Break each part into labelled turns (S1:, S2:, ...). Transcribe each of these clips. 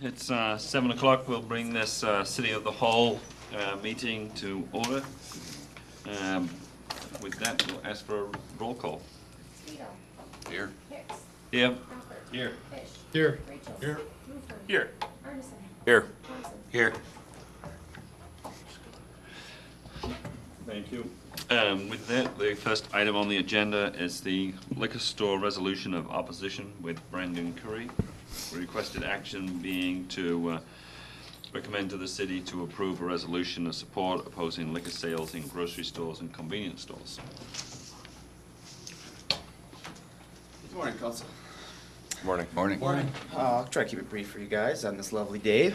S1: It's 7 o'clock. We'll bring this City of the Hall meeting to order. Um, with that, we'll ask for a roll call.
S2: Vito.
S3: Here.
S2: Hicks.
S1: Here.
S2: Crawford.
S1: Here.
S2: Fish.
S4: Here.
S2: Rachel.
S4: Here.
S2: Rutherford.
S3: Here.
S2: Arneson.
S3: Here.
S2: Thompson.
S3: Here.
S1: Thank you. With that, the first item on the agenda is the liquor store resolution of opposition with Brandon Curry. Requested action being to recommend to the city to approve a resolution of support opposing liquor sales in grocery stores and convenience stores.
S5: Good morning, Council.
S3: Morning. Morning.
S4: Morning.
S5: I'll try to keep it brief for you guys on this lovely day.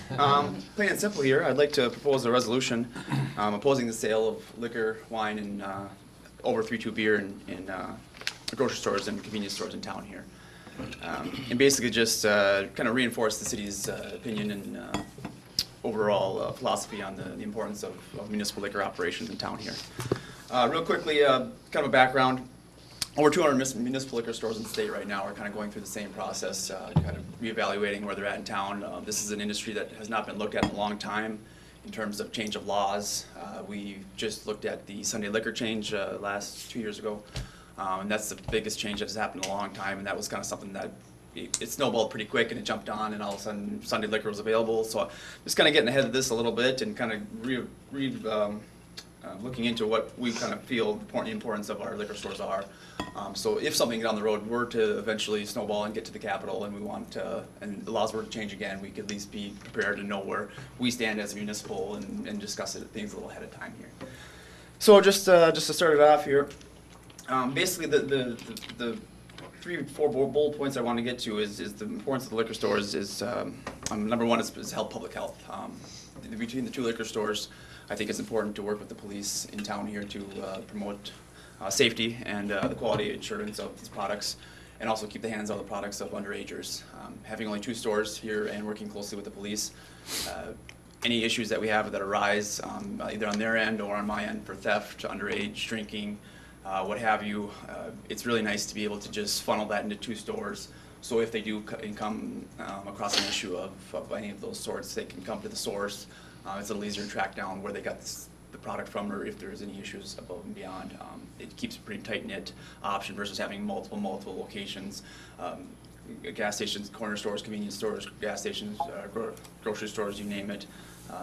S5: Plain and simple here, I'd like to propose a resolution opposing the sale of liquor, wine, and over 3.2 beer in grocery stores and convenience stores in town here. And basically just kind of reinforce the city's opinion and overall philosophy on the importance of municipal liquor operations in town here. Real quickly, kind of a background. Over 200 municipal liquor stores in the state right now are kind of going through the same process, kind of reevaluating where they're at in town. This is an industry that has not been looked at in a long time in terms of change of laws. We just looked at the Sunday liquor change last 2 years ago, and that's the biggest change that has happened in a long time, and that was kind of something that it snowballed pretty quick, and it jumped on, and all of a sudden Sunday liquor was available. So just kind of getting ahead of this a little bit and kind of looking into what we kind of feel the importance of our liquor stores are. So if something down the road were to eventually snowball and get to the Capitol and we want and the laws were to change again, we could at least be prepared to know where we stand as a municipal and discuss things a little ahead of time here. So just to start it off here, basically the 3-4 bold points I want to get to is the importance of the liquor stores is number one is public health. Between the two liquor stores, I think it's important to work with the police in town here to promote safety and the quality assurance of these products, and also keep the hands on the products of underagers. Having only 2 stores here and working closely with the police, any issues that we have that arise either on their end or on my end for theft, underage drinking, what have you, it's really nice to be able to just funnel that into 2 stores. So if they do come across an issue of any of those sorts, they can come to the source. It's a little easier to track down where they got the product from, or if there's any issues above and beyond. It keeps a pretty tight-knit option versus having multiple locations. Gas stations, corner stores, convenience stores, gas stations, grocery stores, you name it,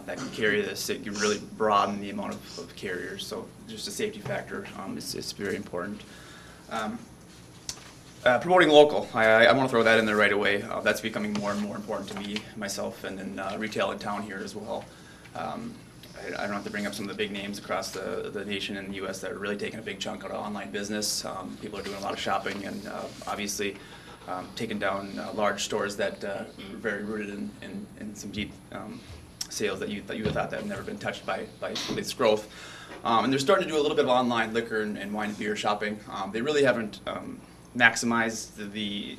S5: that can carry this. It can really broaden the amount of carriers. So just a safety factor is very important. Promoting local, I want to throw that in there right away. That's becoming more and more important to me, myself, and then retail in town here as well. I don't have to bring up some of the big names across the nation and the U.S. that are really taking a big chunk out of online business. People are doing a lot of shopping and obviously taking down large stores that are very rooted in some deep sales that you would have thought that had never been touched by this growth. And they're starting to do a little bit of online liquor and wine and beer shopping. They really haven't maximized the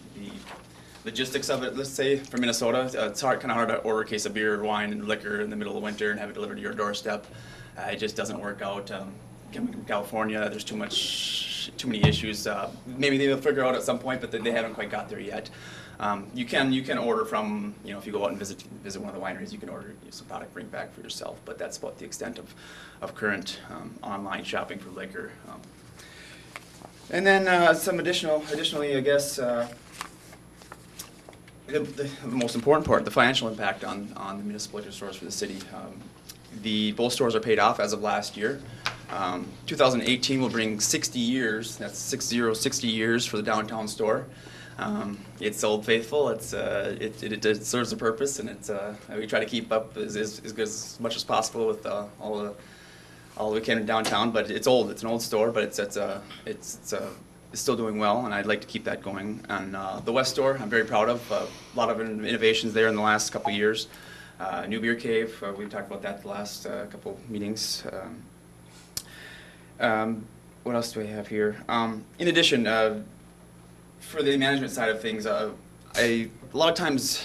S5: logistics of it. Let's say for Minnesota, it's kind of hard to order a case of beer, wine, and liquor in the middle of winter and have it delivered to your doorstep. It just doesn't work out. Coming from California, there's too many issues. Maybe they'll figure out at some point, but they haven't quite got there yet. You can order from, if you go out and visit one of the wineries, you can order some product, bring back for yourself. But that's about the extent of current online shopping for liquor. And then additionally, I guess. The most important part, the financial impact on the municipal liquor stores for the city. Both stores are paid off as of last year. 2018 will bring 60 years. That's 60 years for the downtown store. It's Old Faithful. It serves a purpose, and we try to keep up as much as possible with all we can in downtown. But it's old. It's an old store, but it's still doing well, and I'd like to keep that going. And the West Store, I'm very proud of. A lot of innovations there in the last couple of years. New beer cave, we've talked about that the last couple meetings. What else do I have here? In addition, for the management side of things, a lot of times,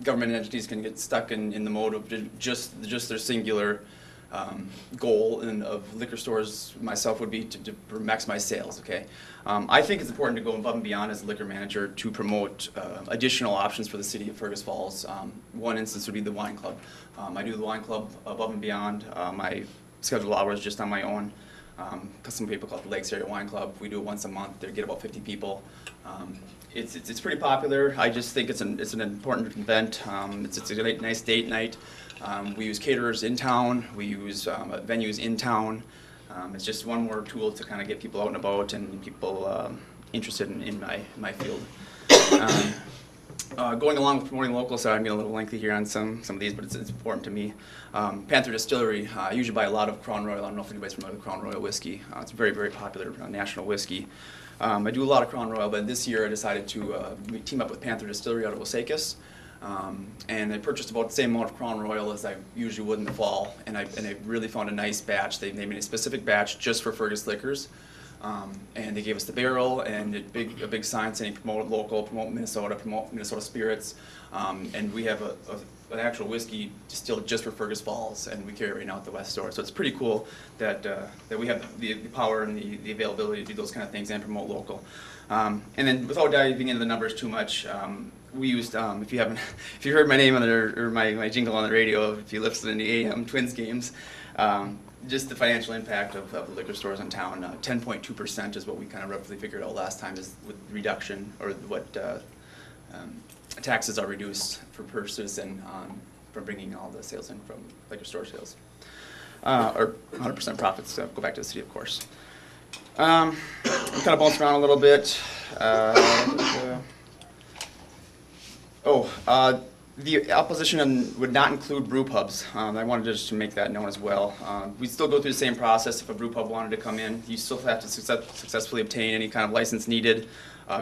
S5: government entities can get stuck in the mode of just their singular goal of liquor stores myself would be to maximize sales, okay? I think it's important to go above and beyond as a liquor manager to promote additional options for the city of Fergus Falls. One instance would be the wine club. I do the wine club above and beyond my scheduled hours just on my own. Some people call it the Lakes Area Wine Club. We do it once a month. They get about 50 people. It's pretty popular. I just think it's an important event. It's a nice date night. We use caterers in town. We use venues in town. It's just one more tool to kind of get people out and about and people interested in my field. Going along with promoting local, so I'm getting a little lengthy here on some of these, but it's important to me. Panther Distillery, I usually buy a lot of Crown Royal. I don't know if anybody's familiar with Crown Royal whiskey. It's a very, very popular national whiskey. I do a lot of Crown Royal, but this year I decided to team up with Panther Distillery out of Osakis. And I purchased about the same amount of Crown Royal as I usually would in the fall, and I really found a nice batch. They made a specific batch just for Fergus Liquors. And they gave us the barrel and a big sign saying promote local, promote Minnesota spirits. And we have an actual whiskey distilled just for Fergus Falls, and we carry it right now at the West Store. So it's pretty cool that we have the power and the availability to do those kind of things and promote local. And then without diving into the numbers too much, we used, if you heard my name or my jingle on the radio, if you listen to the AM Twins games, just the financial impact of the liquor stores in town, 10.2% is what we kind of roughly figured out last time is with reduction, or what taxes are reduced for per citizen from bringing all the sales in from liquor store sales. Or 100% profits go back to the city, of course. I'm kind of bouncing around a little bit. The opposition would not include brew pubs. I wanted just to make that known as well. We still go through the same process. If a brew pub wanted to come in, you still have to successfully obtain any kind of license needed.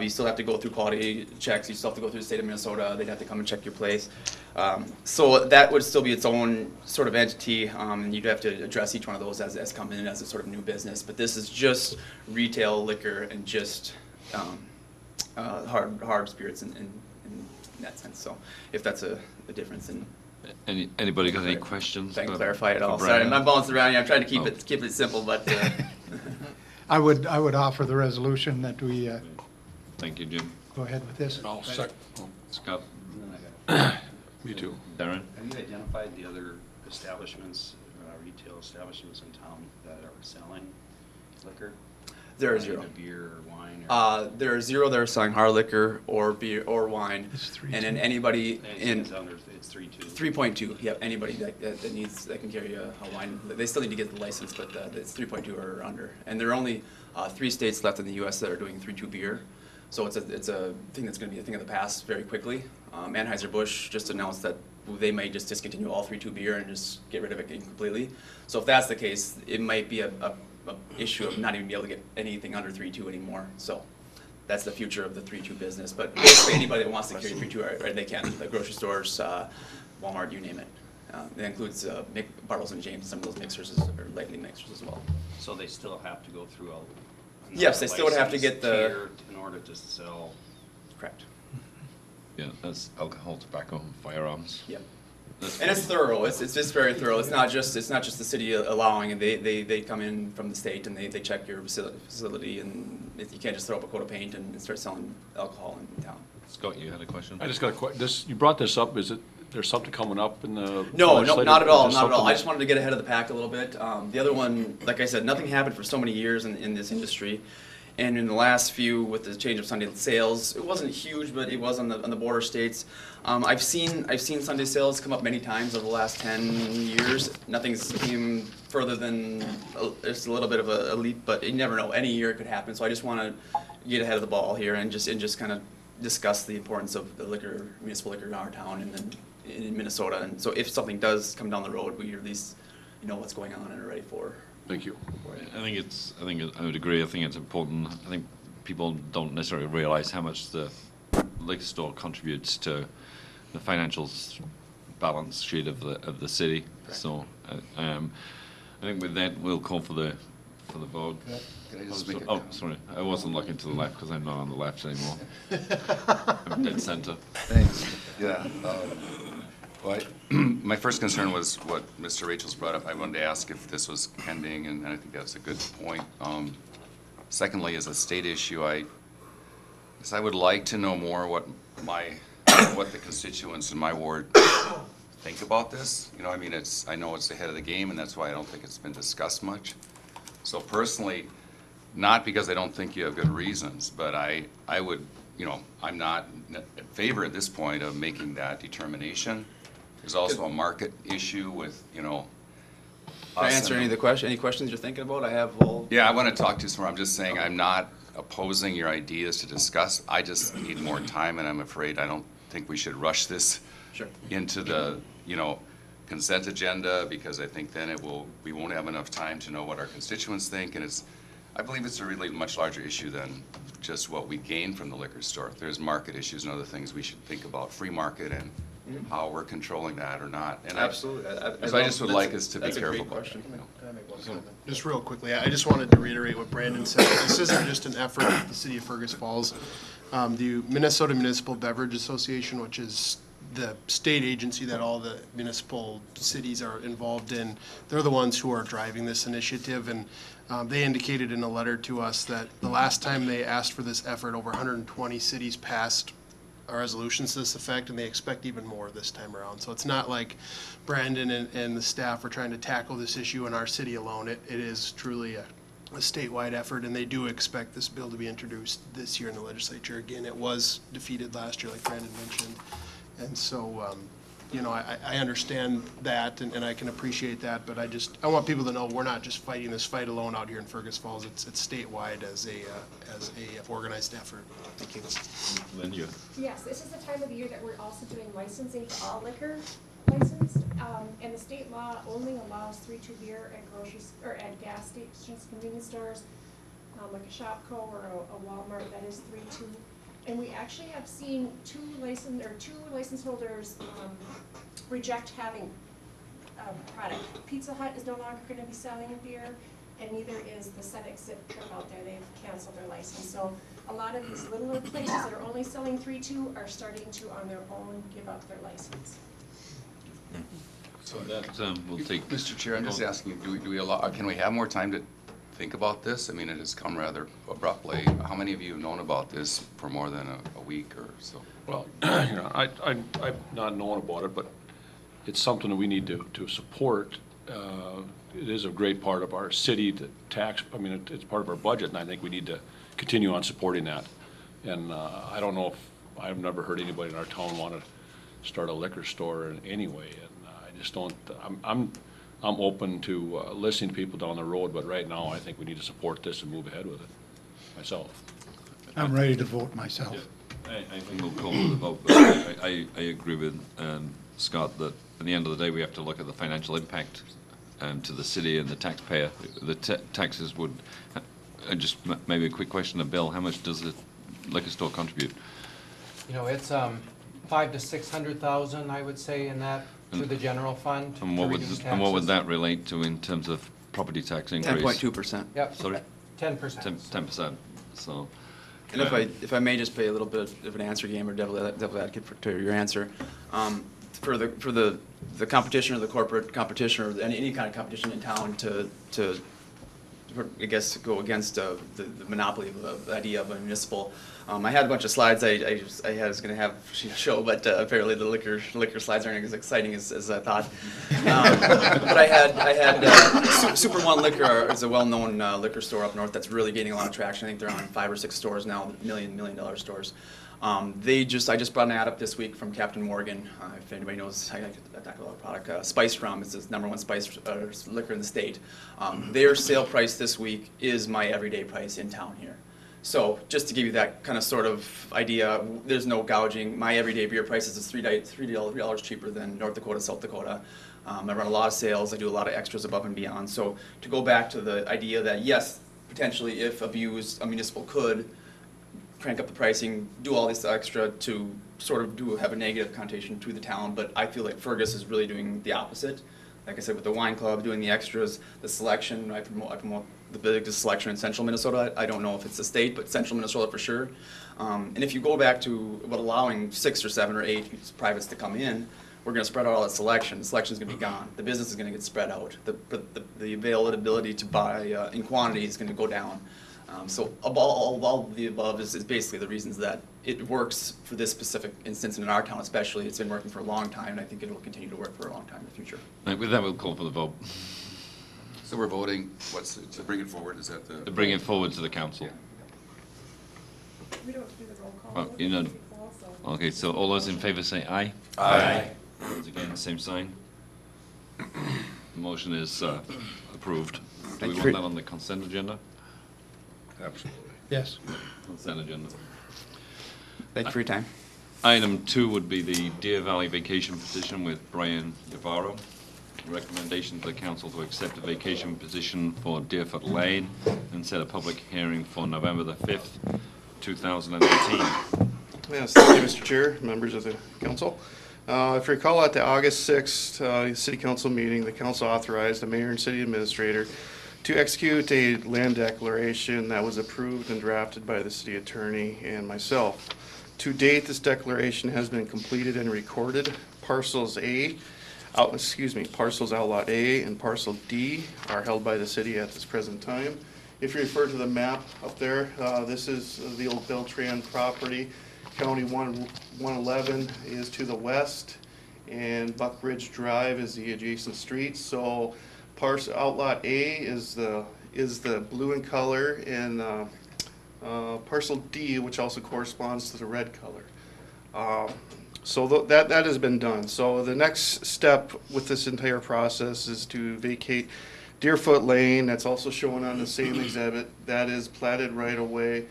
S5: You still have to go through quality checks. You still have to go through the state of Minnesota. They'd have to come and check your place. So that would still be its own sort of entity, and you'd have to address each one of those as coming in as a sort of new business. But this is just retail liquor and just hard spirits in that sense. So if that's a difference in
S1: Anybody got any questions?
S5: I can clarify it all.
S1: Brian?
S5: Sorry, I'm bouncing around here. I'm trying to keep it simple, but
S2: I would offer the resolution that we
S1: Thank you, Jim.
S2: go ahead with this.
S4: I'll sec.
S1: Scott?
S4: Me too.
S1: Darren?
S6: Have you identified the other establishments, retail establishments in town that are selling liquor?
S5: there are zero.
S6: Either beer or wine?
S5: There are zero that are selling hard liquor or beer or wine.
S2: It's 3.2.
S5: And then anybody in
S6: It's under, it's 3.2.
S5: 3.2, yep, anybody that can carry a wine, they still need to get the license, but it's 3.2 or under. And there are only 3 states left in the U.S. that are doing 3.2 beer, so it's a thing that's going to be a thing of the past very quickly. Anheuser-Busch just announced that they might just discontinue all 3.2 beer and just get rid of it completely. So if that's the case, it might be a issue of not even be able to get anything under 3.2 anymore. So that's the future of the 3.2 business. But basically anybody that wants to carry 3.2, they can. The grocery stores, Walmart, you name it. It includes Bartles and James, some of those mixers or lightning mixers as well.
S6: So they still have to go through a
S5: Yes, they still would have to get the-
S6: tier in order to sell.
S5: Correct.
S1: Yeah, that's alcohol, tobacco, and firearms.
S5: Yep.
S1: That's
S5: And it's
S1: fine.
S5: thorough. It's just very thorough. It's not just the city allowing it. They come in from the state and they check your facility, and you can't just throw up a coat of paint and start selling alcohol in town.
S1: Scott, you had a question?
S4: I just got a question. You brought this up. There's something coming up in the
S5: No,
S4: legislative-
S5: not at all,
S4: is
S5: not at all.
S4: something-
S5: I just wanted to get ahead of the pack a little bit. The other one, like I said, nothing happened for so many years in this industry. And in the last few, with the change of Sunday sales, it wasn't huge, but it was on the border states. I've seen Sunday sales come up many times over the last 10 years. Nothing's came further than just a little bit of a leap, but you never know. Any year it could happen. So I just want to get ahead of the ball here and just kind of discuss the importance of the municipal liquor in our town and then in Minnesota. And so if something does come down the road, we at least know what's going on and are ready for.
S4: Thank you.
S1: I would agree. I think it's important. I think people don't necessarily realize how much the liquor store contributes to the financial balance sheet of the city.
S5: Correct.
S1: So, I think with that, we'll call for the vote.
S3: Can I just make a
S1: Oh,
S3: comment?
S1: sorry. I wasn't looking to the left because I'm not on the left anymore. I'm dead center.
S3: Thanks. Yeah. Well, my first concern was what Mr. Rachel's brought up. I wanted to ask if this was pending, and I think that's a good point. Secondly, as a state issue, I guess I would like to know more what the constituents in my ward think about this. You know, I mean, I know it's ahead of the game, and that's why I don't think it's been discussed much. So personally, not because I don't think you have good reasons, but I would, you know, I'm not in favor at this point of making that determination. There's also a market issue with, you know.
S5: Can I answer any questions you're thinking about? I have all.
S3: Yeah, I want to talk to you some more. I'm just saying I'm not opposing your ideas to discuss. I just need more time, and I'm afraid I don't think we should rush this into the, you know, consent agenda, because I think then we won't have enough time to know what our constituents think, and I believe it's a really much larger issue than just what we gain from the liquor store. There's market issues and other things we should think about, free market and how we're controlling that or not. And
S5: Absolutely.
S3: So I just would like us to be careful about
S5: question.
S3: that. You know.
S7: Can I make one comment? Just real quickly, I just wanted to reiterate what Brandon said. This isn't just an effort of the city of Fergus Falls. The Minnesota Municipal Beverage Association, which is the state agency that all the municipal cities are involved in, they're the ones who are driving this initiative, and they indicated in a letter to us that the last time they asked for this effort, over 120 cities passed resolutions to this effect, and they expect even more this time around. So it's not like Brandon and the staff are trying to tackle this issue in our city alone. It is truly a statewide effort, and they do expect this bill to be introduced this year in the legislature. Again, it was defeated last year, like Brandon mentioned. And so, you know, I understand that, and I can appreciate that, but I want people to know we're not just fighting this fight alone out here in Fergus Falls. It's statewide as a organized effort. Thank you.
S1: Lynn, you.
S8: Yes, this is the time of the year that we're also doing licensing for all liquor licensed, and the state law only allows 3-2 beer at groceries, or at gas stations, convenience stores, like a Shopko or a Walmart, that is 3-2. And we actually have seen two license holders reject having a product. Pizza Hut is no longer going to be selling beer, and neither is the Set Exit Trip out there. They've canceled their license. So a lot of these littler places that are only selling 3-2 are starting to, on their own, give up their license.
S1: So that we'll take.
S3: Mr. Chair, I'm just asking, can we have more time to think about this? I mean, it has come rather abruptly. How many of you have known about this for more than a week or so?
S4: Well, you know, I've not known about it, but it's something that we need to support. It is a great part of our city, the tax, I mean, it's part of our budget, and I think we need to continue on supporting that. And I don't know if, I've never heard anybody in our town want to start a liquor store in any way, and I just don't, I'm open to listening to people down the road, but right now I think we need to support this and move ahead with it myself.
S2: I'm ready to vote myself.
S1: Yeah, I think we'll call for the vote, but I agree with Scott that at the end of the day we have to look at the financial impact to the city and the taxpayer. The taxes would, just maybe a quick question to Bill, how much does the liquor store contribute?
S9: You know, it's 500,000 to 600,000, I would say, in that, to the general fund.
S1: And what would that relate to in terms of property tax increase?
S5: 10.2%.
S9: Yep.
S1: Sorry?
S9: 10%.
S1: 10%, so.
S5: And if I may just play a little bit of an answer game or devil advocate to your answer, for the competition or the corporate competition or any kind of competition in town to I guess go against the monopoly of the idea of a municipal. I had a bunch of slides I was going to have show, but apparently the liquor slides aren't as exciting as I thought. But I had Super One Liquor is a well-known liquor store up north that's really gaining a lot of traction. I think they're on 5 or 6 stores now, $1 million stores. I just brought an ad up this week from Captain Morgan. If anybody knows, I talk about a product. Spice Rum is the #1 spice liquor in the state. Their sale price this week is my everyday price in town here. So just to give you that kind of sort of idea, there's no gouging. My everyday beer prices is $3 cheaper than North Dakota, South Dakota. I run a lot of sales. I do a lot of extras above and beyond. So to go back to the idea that yes, potentially if abused, a municipal could crank up the pricing, do all this extra to sort of have a negative connotation to the town, but I feel like Fergus is really doing the opposite. Like I said, with the wine club, doing the extras, the selection, I promote the biggest selection in central Minnesota. I don't know if it's the state, but central Minnesota for sure. And if you go back to allowing 6 or 7 or 8 privates to come in, we're gonna spread out all that selection. The selection's gonna be gone. The business is gonna get spread out. The availability to buy in quantity is gonna go down. So all of the above is basically the reasons that it works for this specific instance, and in our town especially. It's been working for a long time, and I think it will continue to work for a long time in the future.
S1: Right, with that, we'll call for the vote.
S3: So we're voting, to bring it forward, is that
S1: To bring it forward to the council.
S8: We don't do the roll call.
S1: Well, you know, okay, so all those in favor say aye.
S3: Aye.
S1: All those against, same sign. The motion is approved. Do we
S5: you
S1: want
S5: for-
S1: that on the consent agenda?
S4: Absolutely.
S2: Yes.
S1: Consent agenda.
S5: Thank you for your time.
S1: Item 2 would be the Deer Valley vacation petition with Brian Navarro. Recommendation to the council to accept a vacation petition for Deerfoot Lane and set a public hearing for November the 5th, 2018.
S10: Yes, thank you, Mr. Chair, members of the council. If you recall, at the August 6th city council meeting, the council authorized the mayor and city administrator to execute a land declaration that was approved and drafted by the city attorney and myself. To date, this declaration has been completed and recorded. Parcels Outlot A and Parcel D are held by the city at this present time. If you refer to the map up there, this is the old Beltran property. County 111 is to the west, and Buck Ridge Drive is the adjacent street. So Outlot A is the blue in color, and Parcel D, which also corresponds to the red color. So that has been done. So the next step with this entire process is to vacate Deerfoot Lane. That's also shown on the same exhibit. That is platted right away,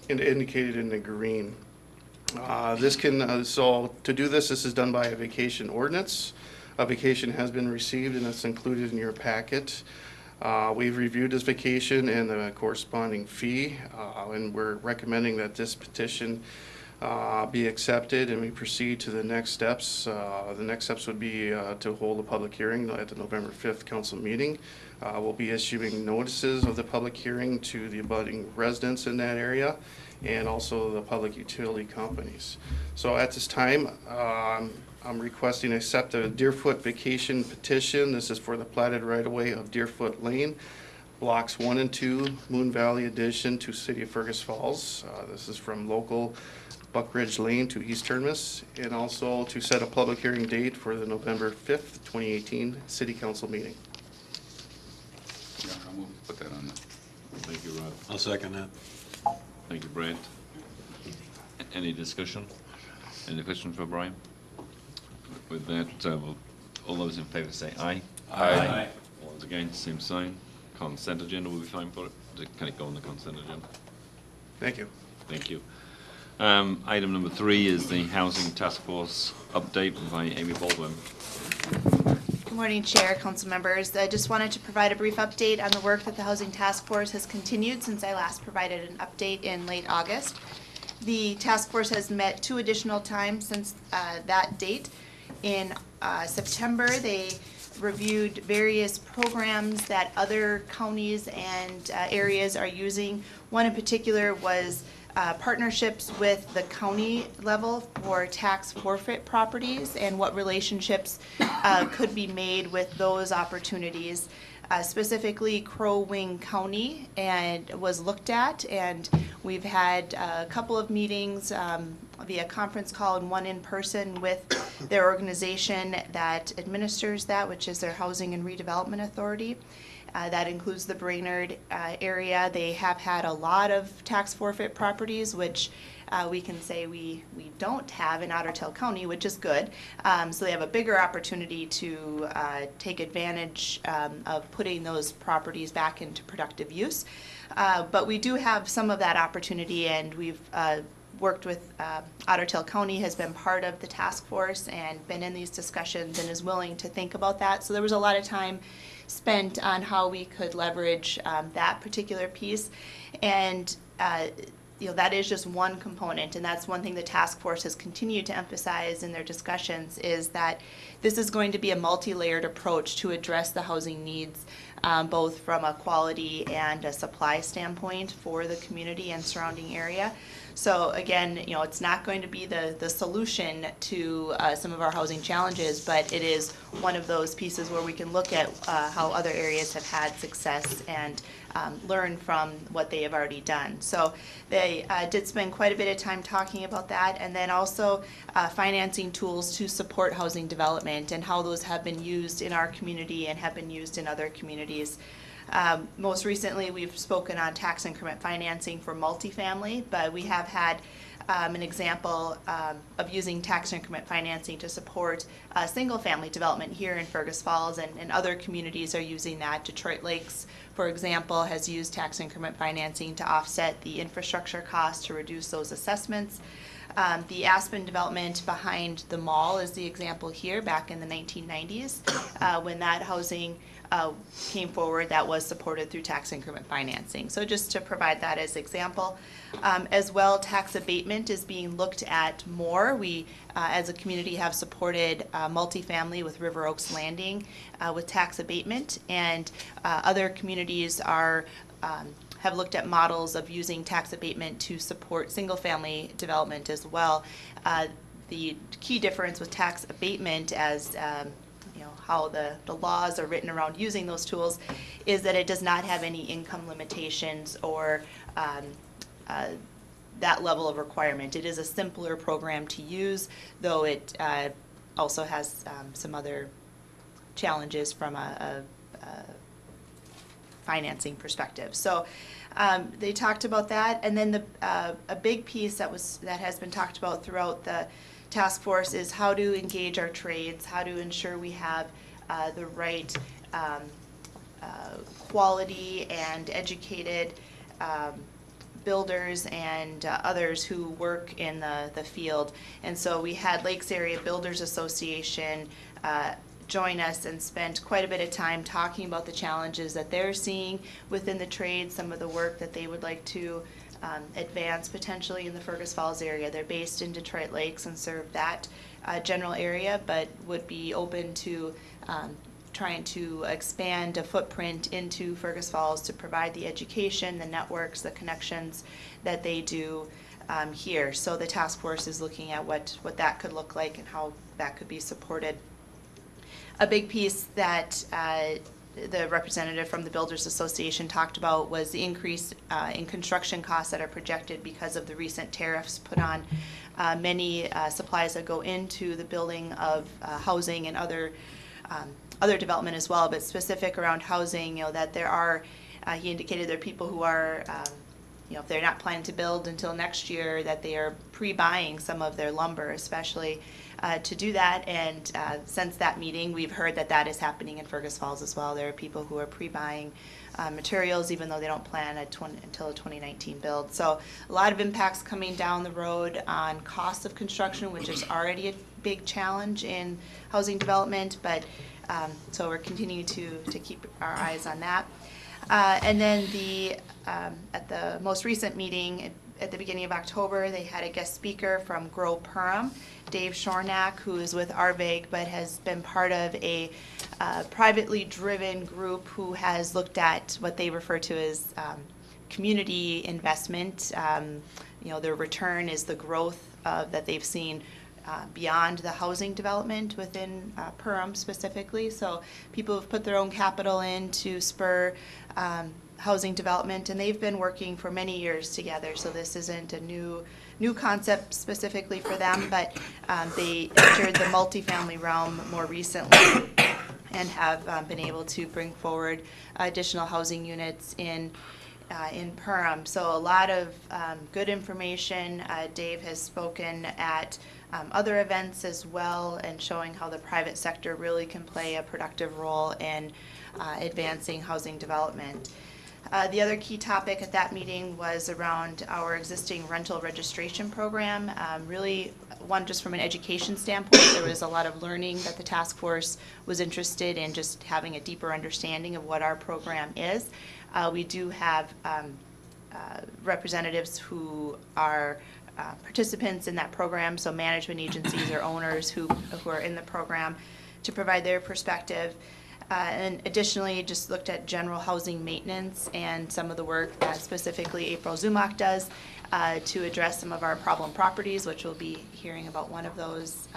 S10: indicated in the green. So to do this is done by a vacation ordinance. A vacation has been received, and it's included in your packet. We've reviewed this vacation and the corresponding fee, and we're recommending that this petition be accepted, and we proceed to the next steps. The next steps would be to hold a public hearing at the November 5th council meeting. We'll be issuing notices of the public hearing to the abutting residents in that area and also the public utility companies. So at this time, I'm requesting to accept the Deerfoot vacation petition. This is for the platted right-of-way of Deerfoot Lane, blocks 1 and 2, Moon Valley addition to City of Fergus Falls. This is from local Buck Ridge Lane to East Terminus, and also to set a public hearing date for the November 5th, 2018 City Council meeting.
S3: Yeah, I'll move, put that on.
S1: Thank you, Rod.
S6: I'll second that.
S1: Thank you, Brent. Any discussion? Any questions for Brian? With that, all those in favor say aye.
S3: Aye.
S1: All those against, same sign. Consent agenda will be fine for it. Can it go on the consent agenda?
S10: Thank you.
S1: Thank you. Item number 3 is the Housing Task Force update by Amy Baldwin.
S11: Good morning, Chair, council members. I just wanted to provide a brief update on the work that the Housing Task Force has continued since I last provided an update in late August. The task force has met 2 additional times since that date. In September, they reviewed various programs that other counties and areas are using. One in particular was partnerships with the county level for tax forfeit properties and what relationships could be made with those opportunities. Specifically, Crow Wing County was looked at, and we've had a couple of meetings via conference call and one in person with their organization that administers that, which is their Housing and Redevelopment Authority. That includes the Brainerd area. They have had a lot of tax forfeit properties, which we can say we don't have in Otter Tail County, which is good. So they have a bigger opportunity to take advantage of putting those properties back into productive use. But we do have some of that opportunity, and we've worked with Otter Tail County, has been part of the task force and been in these discussions and is willing to think about that. So there was a lot of time spent on how we could leverage that particular piece. And that is just one component, and that's one thing the task force has continued to emphasize in their discussions, is that this is going to be a multi-layered approach to address the housing needs both from a quality and a supply standpoint for the community and surrounding area. So again, it's not going to be the solution to some of our housing challenges, but it is one of those pieces where we can look at how other areas have had success and learn from what they have already done. So they did spend quite a bit of time talking about that, and then also financing tools to support housing development and how those have been used in our community and have been used in other communities. Most recently, we've spoken on tax increment financing for multifamily, but we have had an example of using tax increment financing to support single-family development here in Fergus Falls, and other communities are using that. Detroit Lakes, for example, has used tax increment financing to offset the infrastructure costs to reduce those assessments. The Aspen development behind the mall is the example here back in the 1990s. When that housing came forward, that was supported through tax increment financing. So just to provide that as example. As well, tax abatement is being looked at more. We, as a community, have supported multifamily with River Oaks Landing with tax abatement, and other communities are have looked at models of using tax abatement to support single-family development as well. The key difference with tax abatement, as how the laws are written around using those tools, is that it does not have any income limitations or that level of requirement. It is a simpler program to use, though it also has some other challenges from a financing perspective. So they talked about that, and then a big piece that has been talked about throughout the task force is how to engage our trades, how to ensure we have the right quality and educated builders and others who work in the field. And so we had Lakes Area Builders Association join us and spent quite a bit of time talking about the challenges that they're seeing within the trade, some of the work that they would like to advance potentially in the Fergus Falls area. They're based in Detroit Lakes and serve that general area, but would be open to trying to expand a footprint into Fergus Falls to provide the education, the networks, the connections that they do here. So the task force is looking at what that could look like and how that could be supported. A big piece that the representative from the Builders Association talked about was the increase in construction costs that are projected because of the recent tariffs put on many supplies that go into the building of housing and other development as well, but specific around housing, that there are, he indicated there are people who are, if they're not planning to build until next year, that they are pre-buying some of their lumber, especially to do that. And since that meeting, we've heard that is happening in Fergus Falls as well. There are people who are pre-buying materials, even though they don't plan until a 2019 build. So a lot of impacts coming down the road on cost of construction, which is already a big challenge in housing development, but so we're continuing to keep our eyes on that. And then at the most recent meeting at the beginning of October, they had a guest speaker from Grow Perham, Dave Shornack, who is with RVAG, but has been part of a privately driven group who has looked at what they refer to as community investment. Their return is the growth that they've seen beyond the housing development within Perham specifically. So people have put their own capital in to spur housing development, and they've been working for many years together. So this isn't a new concept specifically for them, but they entered the multifamily realm more recently and have been able to bring forward additional housing units in Perham. So a lot of good information. Dave has spoken at other events as well, and showing how the private sector really can play a productive role in advancing housing development. The other key topic at that meeting was around our existing rental registration program. Really, one, just from an education standpoint, there was a lot of learning that the task force was interested in, just having a deeper understanding of what our program is. We do have representatives who are participants in that program, so management agencies or owners who are in the program, to provide their perspective. And additionally, just looked at general housing maintenance and some of the work that specifically April Zumach does to address some of our problem properties, which we'll be hearing about one of those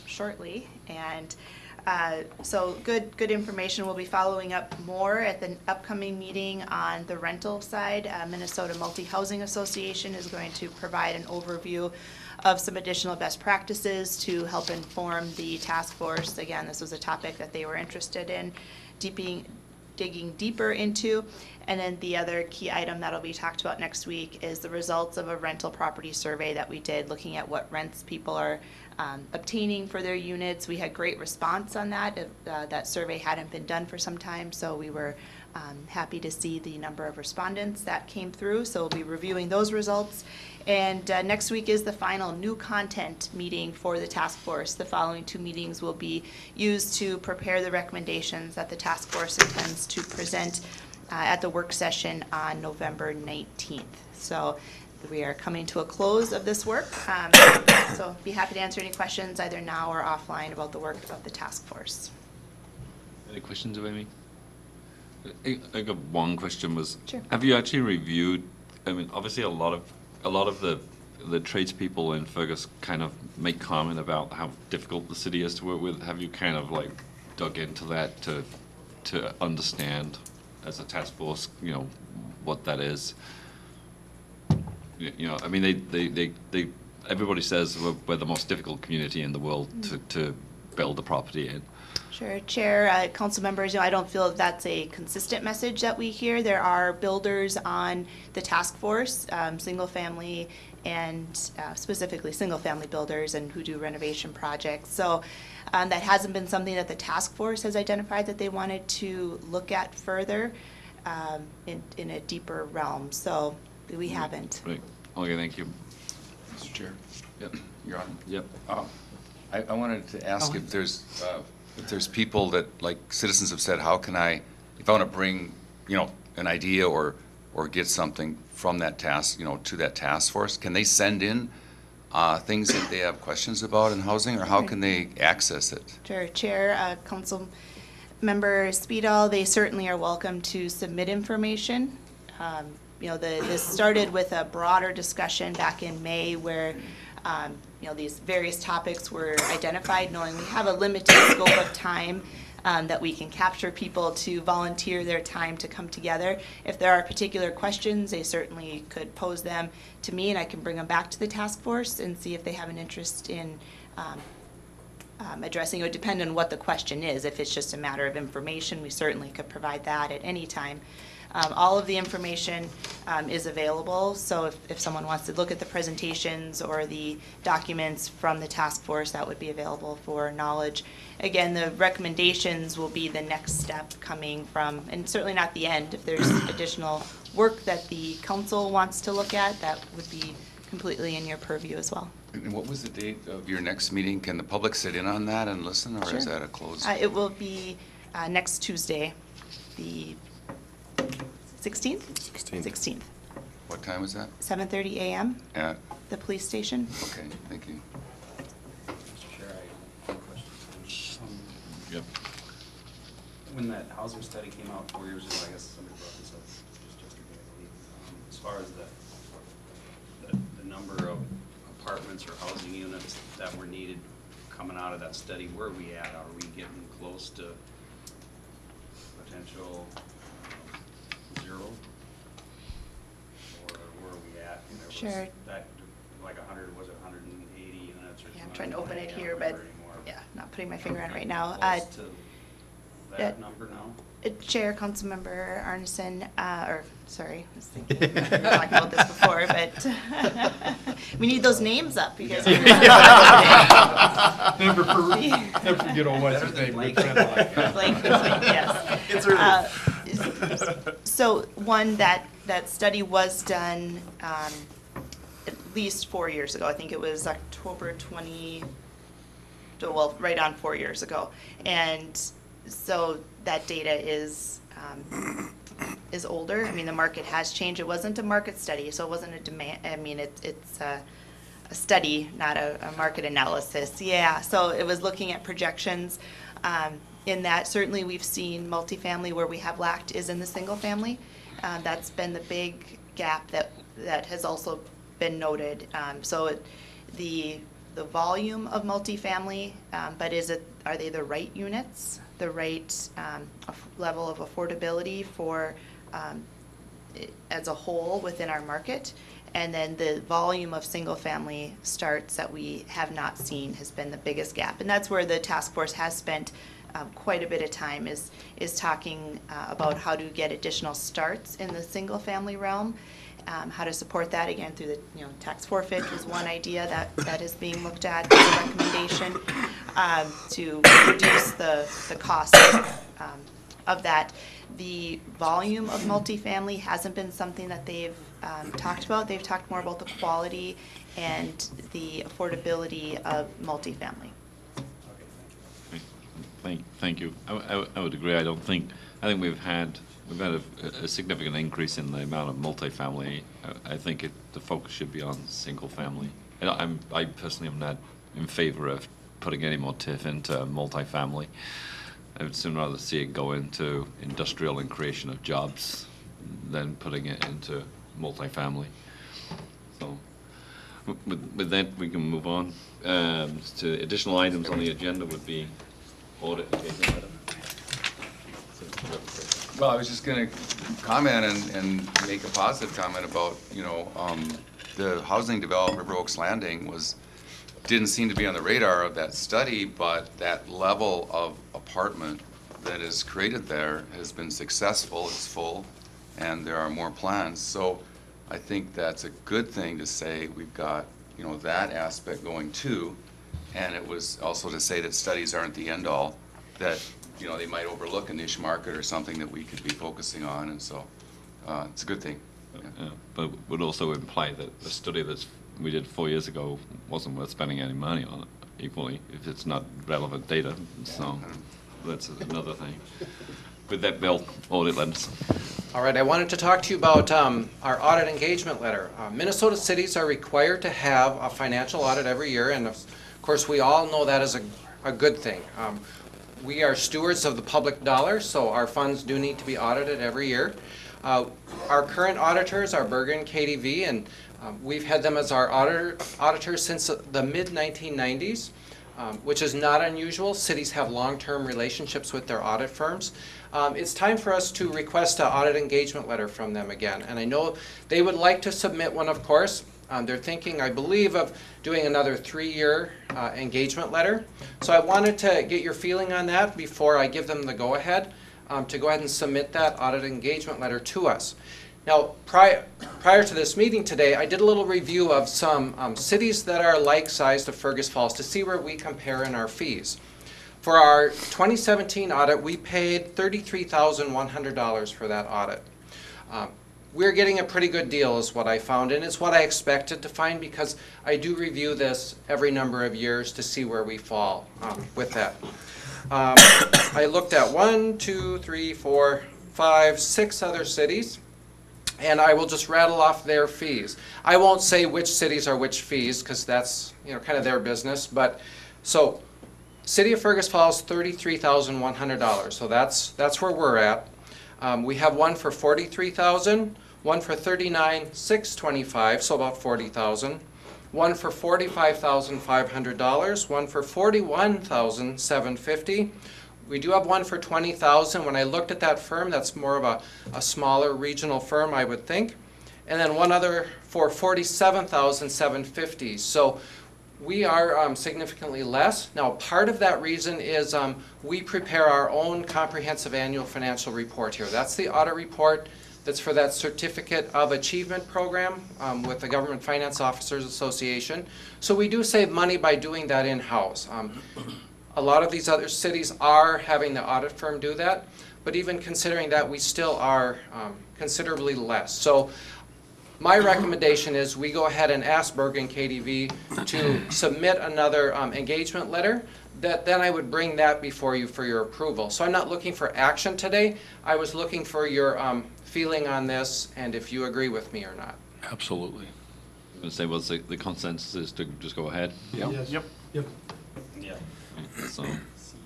S11: shortly. And so good information. We'll be following up more at the upcoming meeting on the rental side. Minnesota Multi-Housing Association is going to provide an overview of some additional best practices to help inform the task force. Again, this was a topic that they were interested in digging deeper into. And then the other key item that'll be talked about next week is the results of a rental property survey that we did, looking at what rents people are obtaining for their units. We had great response on that. That survey hadn't been done for some time, so we were happy to see the number of respondents that came through. So we'll be reviewing those results. And next week is the final new content meeting for the task force. The following 2 meetings will be used to prepare the recommendations that the task force intends to present at the work session on November 19th. So we are coming to a close of this work. So be happy to answer any questions either now or offline about the work of the task force.
S1: Any questions of Amy? I got one question was,
S11: Sure.
S1: Have you actually reviewed, I mean, obviously a lot of the tradespeople in Fergus kind of make comment about how difficult the city is to work with. Have you kind of like dug into that to understand as a task force, you know, what that is? You know, I mean, they everybody says we're the most difficult community in the world to build a property in.
S11: Sure, Chair, council members, I don't feel that's a consistent message that we hear. There are builders on the task force, single family and specifically single family builders and who do renovation projects. So that hasn't been something that the task force has identified that they wanted to look at further in a deeper realm. So we haven't.
S1: Right. Okay, thank you.
S3: Mr. Chair?
S1: Yep.
S3: Your Honor?
S1: Yep.
S3: I wanted to ask if there's people that, like citizens have said, how can I, if I want to bring, you know, an idea or get something from that task, you know, to that task force, can they send in things that they have questions about in housing, or how can they access it?
S11: Sure, Chair, Council Member Speedall, they certainly are welcome to submit information. You know, this started with a broader discussion back in May where you know, these various topics were identified, knowing we have a limited scope of time that we can capture people to volunteer their time to come together. If there are particular questions, they certainly could pose them to me, and I can bring them back to the task force and see if they have an interest in addressing. It would depend on what the question is. If it's just a matter of information, we certainly could provide that at any time. All of the information is available, so if someone wants to look at the presentations or the documents from the task force, that would be available for knowledge. Again, the recommendations will be the next step coming from, and certainly not the end. If there's additional work that the council wants to look at, that would be completely in your purview as well.
S3: And what was the date of your next meeting? Can the public sit in on that and listen, or is
S11: Sure.
S3: that a closed?
S11: It will be next Tuesday, the 16th? 16th.
S3: What time is that?
S11: 7:30 a.m.
S3: At,
S11: The police station.
S3: okay, thank you.
S6: Mr. Chair, I have a question.
S1: Yep.
S6: When that housing study came out 4 years ago, I guess somebody brought this up just yesterday, I believe. As far as the number of apartments or housing units that were needed coming out of that study, where are we at? Are we getting close to potential zero? Or where are we at? There was
S11: Sure.
S6: That, like 100, was it 180 units or something?
S11: Yeah, I'm trying to open it
S6: I can't
S11: here, but
S6: remember anymore.
S11: yeah, not putting my finger on it right now.
S6: Close to
S11: that-
S6: that number now?
S11: Chair, Councilmember Arneson, or, sorry, I was thinking, we were talking about this before, but we need those names up because.
S2: Never forget old what's his name.
S6: Blake.
S11: Blake, yes.
S5: It's early.
S11: So one, that study was done at least 4 years ago. I think it was October 20, well, right on 4 years ago. And so that data is older. I mean, the market has changed. It wasn't a market study, so it wasn't a demand. I mean, it's a study, not a market analysis. Yeah, so it was looking at projections. In that, certainly we've seen multifamily where we have lacked is in the single family. That's been the big gap that has also been noted. The volume of multifamily, but are they the right units, the right level of affordability for as a whole within our market? And then the volume of single-family starts that we have not seen has been the biggest gap. And that's where the task force has spent quite a bit of time is talking about how to get additional starts in the single-family realm, how to support that, again, through the tax forfeit was one idea that is being looked at as a recommendation to reduce the cost of that. The volume of multifamily hasn't been something that they've talked about. They've talked more about the quality and the affordability of multifamily.
S1: Thank you. I would agree. I think we've had a significant increase in the amount of multifamily. I think the focus should be on single family. And I personally am not in favor of putting any more TIF into multifamily. I would sooner rather see it go into industrial and creation of jobs than putting it into multifamily. So with that, we can move on to additional items on the agenda would be audit engagement item.
S3: Well, I was just going to comment and make a positive comment about, the housing development River Oaks Landing didn't seem to be on the radar of that study, but that level of apartment that is created there has been successful, it's full, and there are more plans. So I think that's a good thing to say we've got, that aspect going too. And it was also to say that studies aren't the end all, that, they might overlook a niche market or something that we could be focusing on, and so it's a good thing. Yeah.
S1: But would also imply that the study that we did 4 years ago wasn't worth spending any money on it equally if it's not relevant data. So that's another thing. With that, Bill, audit letters.
S9: All right, I wanted to talk to you about our audit engagement letter. Minnesota cities are required to have a financial audit every year, and of course we all know that is a good thing. We are stewards of the public dollar, so our funds do need to be audited every year. Our current auditors are Bergen KDV, and we've had them as our auditors since the mid-1990s, which is not unusual. Cities have long-term relationships with their audit firms. It's time for us to request an audit engagement letter from them again, and I know they would like to submit one, of course. They're thinking, I believe, of doing another 3-year engagement letter. So I wanted to get your feeling on that before I give them the go-ahead to go ahead and submit that audit engagement letter to us. Now, prior to this meeting today, I did a little review of some cities that are like-sized to Fergus Falls to see where we compare in our fees. For our 2017 audit, we paid $33,100 for that audit. We're getting a pretty good deal is what I found, and it's what I expected to find because I do review this every number of years to see where we fall with that. I looked at 1, 2, 3, 4, 5, 6 other cities, and I will just rattle off their fees. I won't say which cities are which fees because that's kind of their business, but so City of Fergus Falls, $33,100, so that's where we're at. We have one for $43,000, one for $39,625, so about $40,000. One for $45,500, one for $41,750. We do have one for $20,000. When I looked at that firm, that's more of a smaller regional firm, I would think. And then one other for $47,750. So we are significantly less. Now, part of that reason is we prepare our own comprehensive annual financial report here. That's the audit report that's for that Certificate of Achievement program with the Government Finance Officers Association. So we do save money by doing that in-house. A lot of these other cities are having the audit firm do that, but even considering that, we still are considerably less. So my recommendation is we go ahead and ask Bergen KDV to submit another engagement letter. Then I would bring that before you for your approval. So I'm not looking for action today. I was looking for your feeling on this and if you agree with me or not.
S4: Absolutely.
S1: I'm going to say, well, the consensus is to just go ahead.
S4: Yep.
S2: Yes. Yep.
S6: Yeah.
S1: So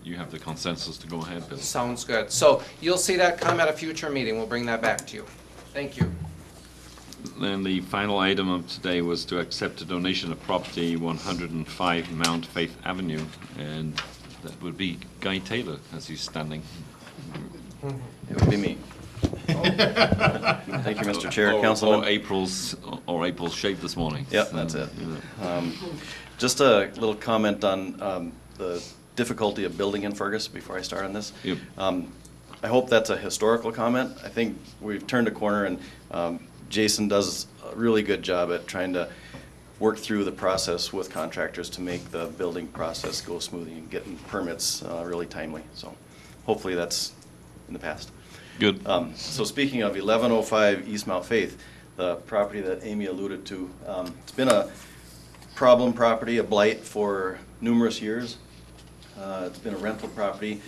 S1: you have the consensus to go ahead, Bill.
S9: Sounds good. So you'll see that come at a future meeting. We'll bring that back to you. Thank you.
S1: Then the final item of today was to accept a donation of property 105 Mount Faith Avenue, and that would be Guy Taylor as he's standing.
S12: It would be me. Thank you, Mr. Chair, Councilman.
S1: Or April's shave this morning.
S12: Yep, that's it. Just a little comment on the difficulty of building in Fergus before I start on this.
S1: Yep.
S12: I hope that's a historical comment. I think we've turned a corner, and Jason does a really good job at trying to work through the process with contractors to make the building process go smoothly and getting permits really timely. So hopefully that's in the past.
S1: Good.
S12: So speaking of 1105 East Mount Faith, the property that Amy alluded to, it's been a problem property, a blight for numerous years. It's been a rental property.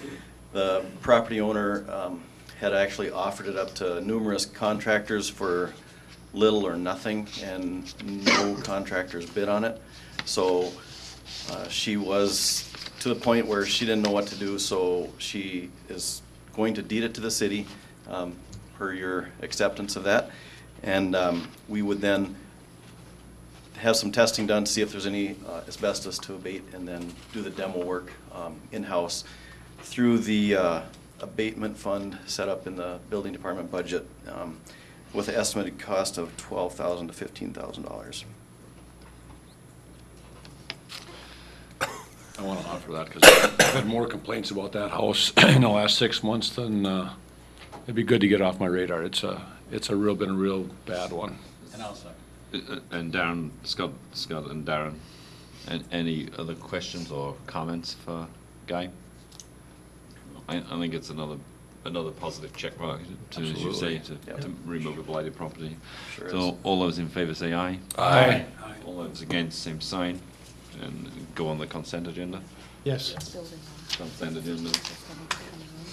S12: The property owner had actually offered it up to numerous contractors for little or nothing, and no contractors bid on it. So she was to the point where she didn't know what to do, so she is going to deed it to the city, per your acceptance of that. And we would then have some testing done to see if there's any asbestos to abate, and then do the demo work in-house through the abatement fund set up in the building department budget, with an estimated cost of $12,000 to $15,000.
S4: I want to offer that because I've had more complaints about that house in the last 6 months than, it'd be good to get off my radar. It's been a real bad one.
S6: And I'll second.
S1: And Darren, Scott and Darren, and any other questions or comments for Guy? I think it's another positive check mark, as you say, to remove a blighted property.
S12: Sure
S1: So
S12: is.
S1: all those in favor say aye.
S4: Aye.
S1: All those against, same sign, and go on the consent agenda.
S2: Yes.
S1: Consent agenda.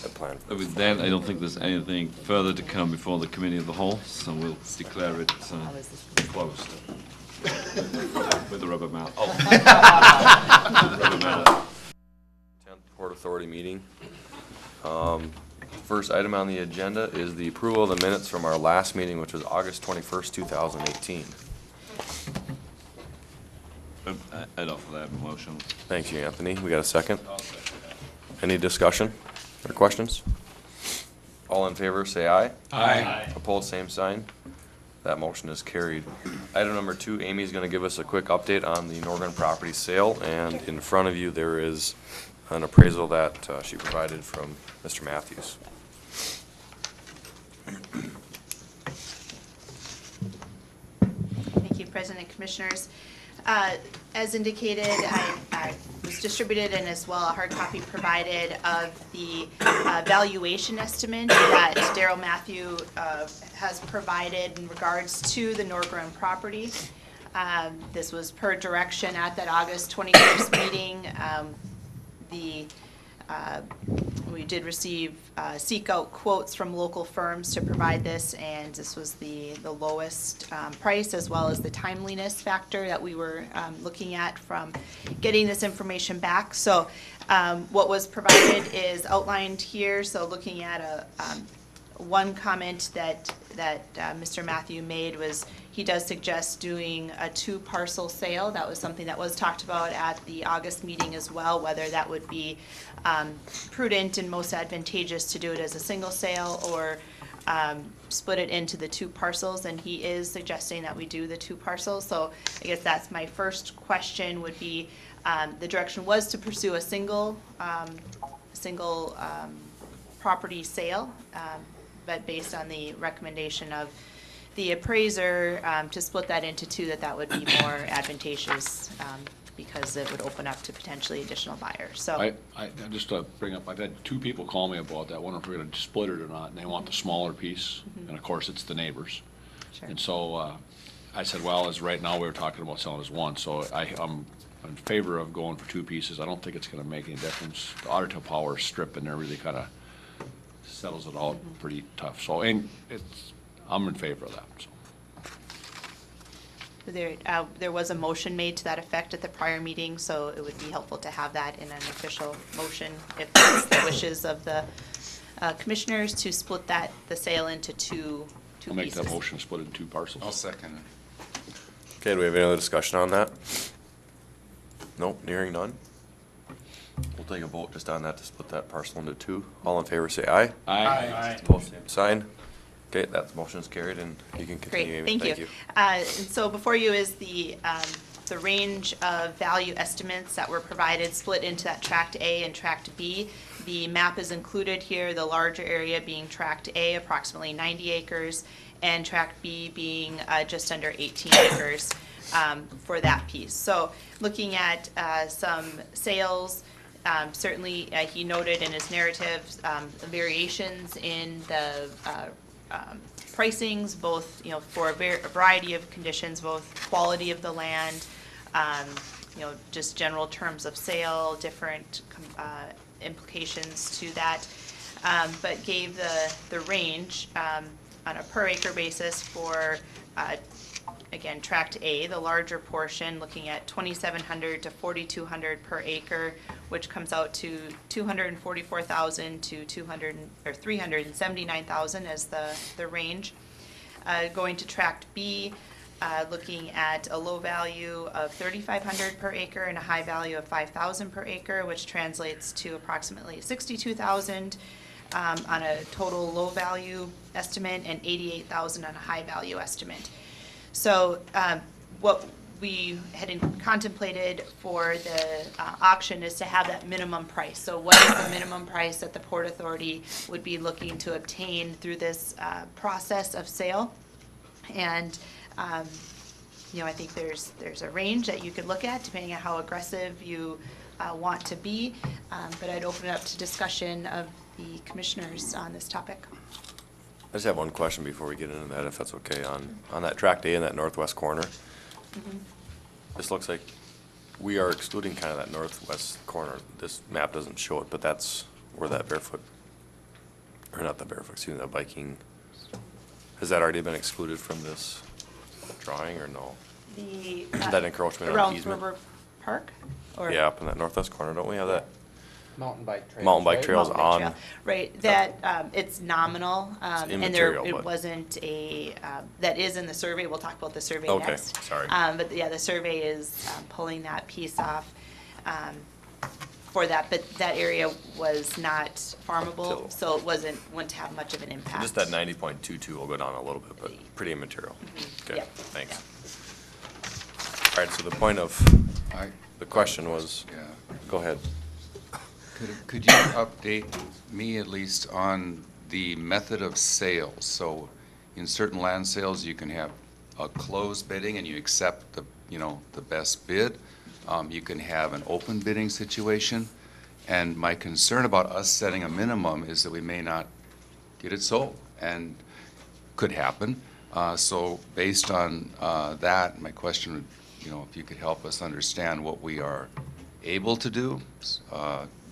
S12: The plan.
S1: With that, I don't think there's anything further to come before the committee of the whole, so we'll declare it closed. With the rubber mallet. Oh. Rubber mallet.
S13: 10th Port Authority meeting. First item on the agenda is the approval of the minutes from our last meeting, which was August 21st, 2018.
S1: I'd offer that motion.
S13: Thank you, Anthony. We got a second? Any discussion or questions? All in favor, say aye.
S4: Aye.
S13: Opposed, same sign. That motion is carried. Item number 2, Amy's going to give us a quick update on the Norgren property sale, and in front of you there is an appraisal that she provided from Mr. Matthews.
S11: Thank you, President, Commissioners. As indicated, I was distributed and as well a hard copy provided of the valuation estimate that Daryl Matthew has provided in regards to the Norgren property. This was per direction at that August 21st meeting. We did receive seek out quotes from local firms to provide this, and this was the lowest price as well as the timeliness factor that we were looking at from getting this information back. So what was provided is outlined here. So looking at one comment that Mr. Matthew made was he does suggest doing a 2-parcel sale. That was something that was talked about at the August meeting as well, whether that would be prudent and most advantageous to do it as a single sale or split it into the 2 parcels, and he is suggesting that we do the 2 parcels. So I guess that's my first question would be, the direction was to pursue a single property sale, but based on the recommendation of the appraiser to split that into 2, that would be more advantageous because it would open up to potentially additional buyers. So
S4: I just to bring up, I've had 2 people call me about that, wondering if we're going to split it or not, and they want the smaller piece, and of course it's the neighbors.
S11: Sure.
S4: And so I said, well, as right now we were talking about selling as 1, so I'm in favor of going for 2 pieces. I don't think it's going to make any difference. The Otter Power strip in there really kind of settles it out pretty tough. So, and I'm in favor of that. So.
S11: There was a motion made to that effect at the prior meeting, so it would be helpful to have that in an official motion if it's the wishes of the commissioners to split the sale into two pieces.
S4: I'll make that motion, split it in 2 parcels.
S3: I'll second it.
S13: Okay, do we have any other discussion on that? Nope, hearing none. We'll take a vote just on that to split that parcel into 2. All in favor, say aye.
S4: Aye.
S13: Opposed, same sign. Okay, that motion is carried, and you can continue,
S11: Great,
S13: Amy.
S11: thank you. And so before you is the range of value estimates that were provided, split into that Tract A and Tract B. The map is included here, the larger area being Tract A, approximately 90 acres, and Tract B being just under 18 acres for that piece. So looking at some sales, certainly he noted in his narrative variations in the pricings, both, for a variety of conditions, both quality of the land, just general terms of sale, different implications to that, but gave the range on a per acre basis for, again, Tract A, the larger portion, looking at 2,700 to 4,200 per acre, which comes out to 244,000 to 379,000 as the range. Going to Tract B, looking at a low value of 3,500 per acre and a high value of 5,000 per acre, which translates to approximately 62,000 on a total low value estimate and 88,000 on a high value estimate. So what we had contemplated for the auction is to have that minimum price. So what is the minimum price that the Port Authority would be looking to obtain through this process of sale? And I think there's a range that you could look at depending on how aggressive you want to be. But I'd open it up to discussion of the commissioners on this topic.
S13: I just have one question before we get into that, if that's okay, on that Tract A in that northwest corner.
S11: Mm-hmm.
S13: This looks like we are excluding kind of that northwest corner. This map doesn't show it, but that's where that barefoot, or not the barefoot, excuse me, the biking, has that already been excluded from this drawing, or no?
S11: The
S13: Is that encroachment on
S11: around
S13: easement?
S11: River Park? Or
S13: Yeah, up in that northwest corner, don't we have that?
S9: Mountain bike trails.
S13: Mountain bike
S9: right?
S13: trails
S11: Mountain bike
S13: on,
S11: trail. Right, that, it's nominal, and
S13: immaterial,
S11: it
S13: but-
S11: wasn't that is in the survey, we'll talk about the survey
S13: Okay,
S11: next.
S13: sorry.
S11: But yeah, the survey is pulling that piece off for that, but that area was not farmable, so it wouldn't have much of an impact.
S13: just that 90.22 will go down a little bit, but pretty immaterial. Okay,
S11: Yep.
S13: thanks. All right, so the point of the question was,
S3: Yeah.
S13: go ahead.
S3: Could you update me at least on the method of sales? So in certain land sales, you can have a closed bidding and you accept the best bid. You can have an open bidding situation. And my concern about us setting a minimum is that we may not get it sold, and could happen. So based on that, my question would, if you could help us understand what we are able to do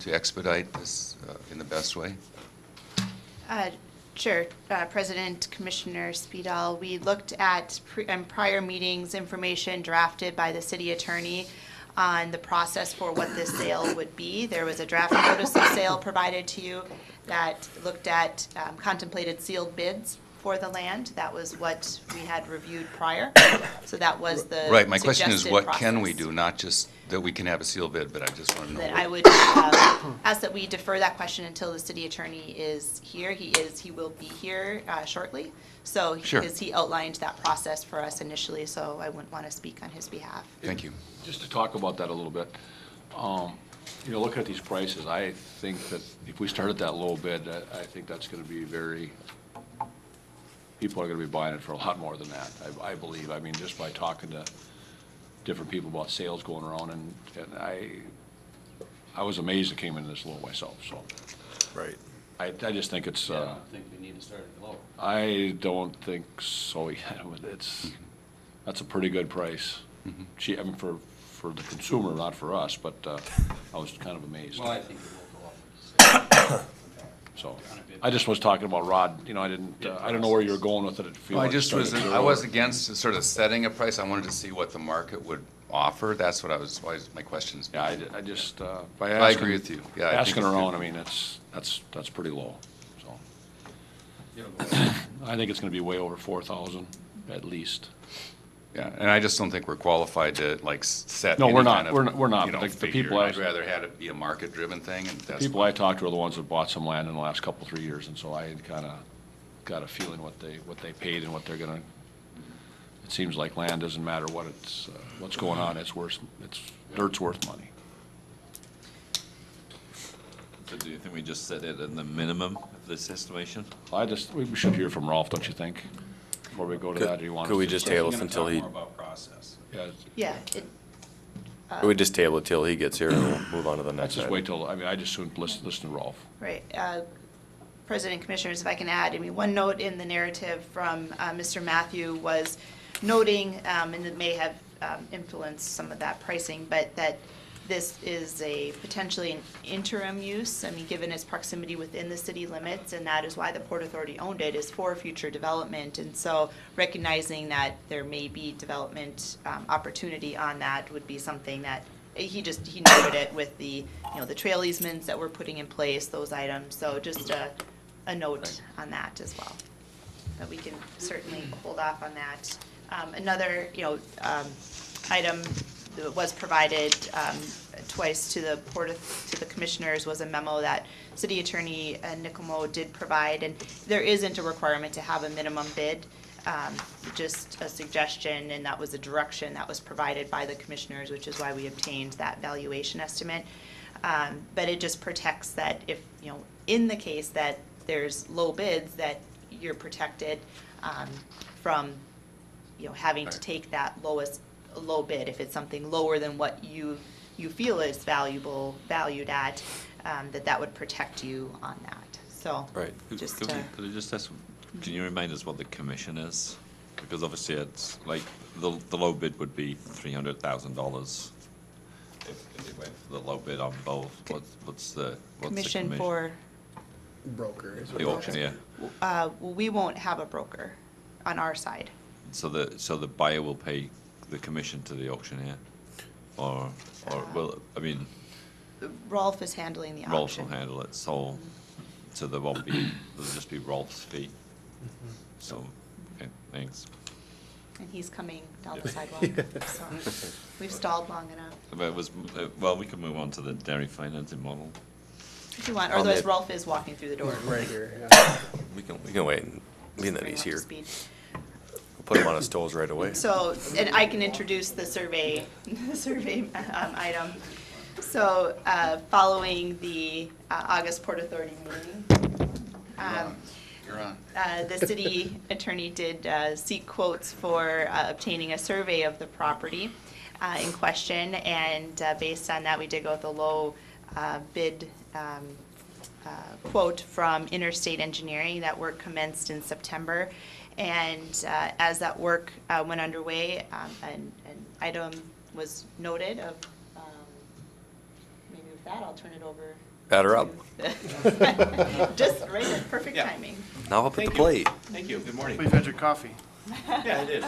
S3: to expedite this in the best way?
S11: Sure, President, Commissioner Speedall, we looked at in prior meetings information drafted by the city attorney on the process for what this sale would be. There was a draft notice of sale provided to you that looked at contemplated sealed bids for the land. That was what we had reviewed prior. So that was the
S3: Right, my question is,
S11: suggested
S3: what can we
S11: process.
S3: do? Not just that we can have a sealed bid, but I just want to know.
S11: That I would ask that we defer that question until the city attorney is here. He will be here shortly. So,
S3: Sure.
S11: because he outlined that process for us initially, so I wouldn't want to speak on his behalf.
S3: Thank you.
S4: Just to talk about that a little bit, looking at these prices, I think that if we start at that low bid, I think that's gonna be people are gonna be buying it for a lot more than that, I believe. I mean, just by talking to different people about sales going around, and I was amazed it came in this low myself, so.
S13: Right.
S4: I just think it's,
S6: I don't think we need to start it low.
S4: I don't think so, yeah, that's a pretty good price. I mean, for the consumer, not for us, but I was kind of amazed.
S6: Well, I think it will go up.
S4: So, I just was talking about Rod, you know, I didn't, I don't know where you were going with it. If you
S3: Well, I
S4: want to
S3: just
S4: start
S3: was,
S4: at zero
S3: I was
S4: or-
S3: against sort of setting a price. I wanted to see what the market would offer. That's what I was, why my questions.
S4: Yeah, I just, by
S3: I
S4: asking.
S3: agree with you. Yeah, I think
S4: Asking
S3: it's
S4: around,
S3: good.
S4: I mean, that's pretty low, so. I think it's gonna be way over 4,000 at least.
S3: Yeah, and I just don't think we're qualified to like set
S4: No,
S3: any
S4: we're not.
S3: kind of,
S4: We're not.
S3: you know,
S4: The- the
S3: figure.
S4: people I-
S3: I'd rather had it be a market-driven thing, and
S4: The
S3: that's.
S4: people I talked to are the ones that bought some land in the last couple, 3 years, and so I had kinda got a feeling what they paid and what they're gonna, it seems like land doesn't matter what it's, what's going on, dirt's worth money.
S1: So do you think we just set it at the minimum of this estimation?
S4: We should hear from Rolf, don't you think? Before we go to that, do you want?
S13: Could we
S4: us to-
S13: just table
S6: We're
S13: it
S6: gonna
S13: until
S6: talk
S13: he,
S6: more about process.
S4: Yeah,
S11: Yeah, it,
S13: could we just table it till he gets here and we'll move on to the
S4: let's
S13: next
S4: just
S13: item?
S4: wait till, I mean, I just soon listen to Rolf.
S11: right. President, Commissioners, if I can add, I mean, one note in the narrative from Mr. Matthew was noting, and it may have influenced some of that pricing, but that this is a potentially an interim use. I mean, given its proximity within the city limits, and that is why the Port Authority owned it, is for future development. And so recognizing that there may be development opportunity on that would be something that he noted it with the, you know, the trail easements that we're putting in place, those items. So just a note on that as well, that we can certainly hold off on that. Another, you know, item that was provided twice to the commissioners was a memo that City Attorney Nicomo did provide, and there isn't a requirement to have a minimum bid, just a suggestion, and that was a direction that was provided by the commissioners, which is why we obtained that valuation estimate. But it just protects that if, you know, in the case that there's low bids, that you're protected from, you know, having to take that low bid. If it's something lower than what you feel is valued at, that would protect you on that. So,
S13: Right.
S11: just
S1: Could I just ask, can you remind us what the commission is? Because obviously it's like, the low bid would be $300,000 if it went for the low bid on both. What's the
S11: commission for,
S7: Broker.
S1: The auctioneer.
S11: well, we won't have a broker on our side.
S1: So the buyer will pay the commission to the auctioneer? Or will, I mean,
S11: Rolf is handling the auction.
S1: Rolf will handle it, so there won't be, there'll just be Rolf's fee. So, okay, thanks.
S11: And he's coming down the sidewalk, so we've stalled long enough.
S1: But it was, well, we can move on to the dairy financing model.
S11: If you want, or
S13: I'll
S11: otherwise
S13: make-
S11: Rolf is walking through the door.
S7: Right here, yeah.
S13: We can wait, being that
S11: Bring him
S13: he's
S11: up to
S13: here.
S11: speed.
S13: We'll put him on his toes right away.
S11: So, and I can introduce the survey, item. So, following the August Port Authority meeting,
S3: You're on.
S11: the city attorney did seek quotes for obtaining a survey of the property in question, and based on that, we did go with a low bid quote from Interstate Engineering. That work commenced in September, and as that work went underway, an item was noted of, maybe with that, I'll turn it over.
S13: Batter up.
S11: Just right at perfect
S6: Yeah.
S11: timing.
S13: Now up at the
S6: Thank you.
S13: plate.
S6: Thank you, good morning.
S7: We've had your coffee.
S6: Yeah, I did.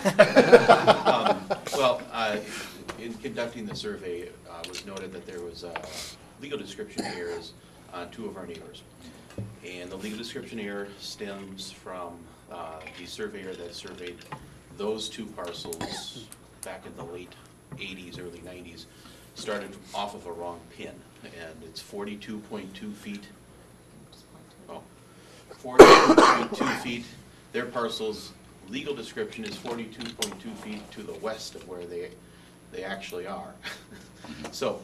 S6: Well, in conducting the survey, it was noted that there was legal description errors on two of our neighbors. And the legal description error stems from the surveyor that surveyed those two parcels back in the late 80s, early 90s, started off of a wrong pin. And it's 42.2 feet. Oh, 42.2 feet. Their parcel's legal description is 42.2 feet to the west of where they actually are. So,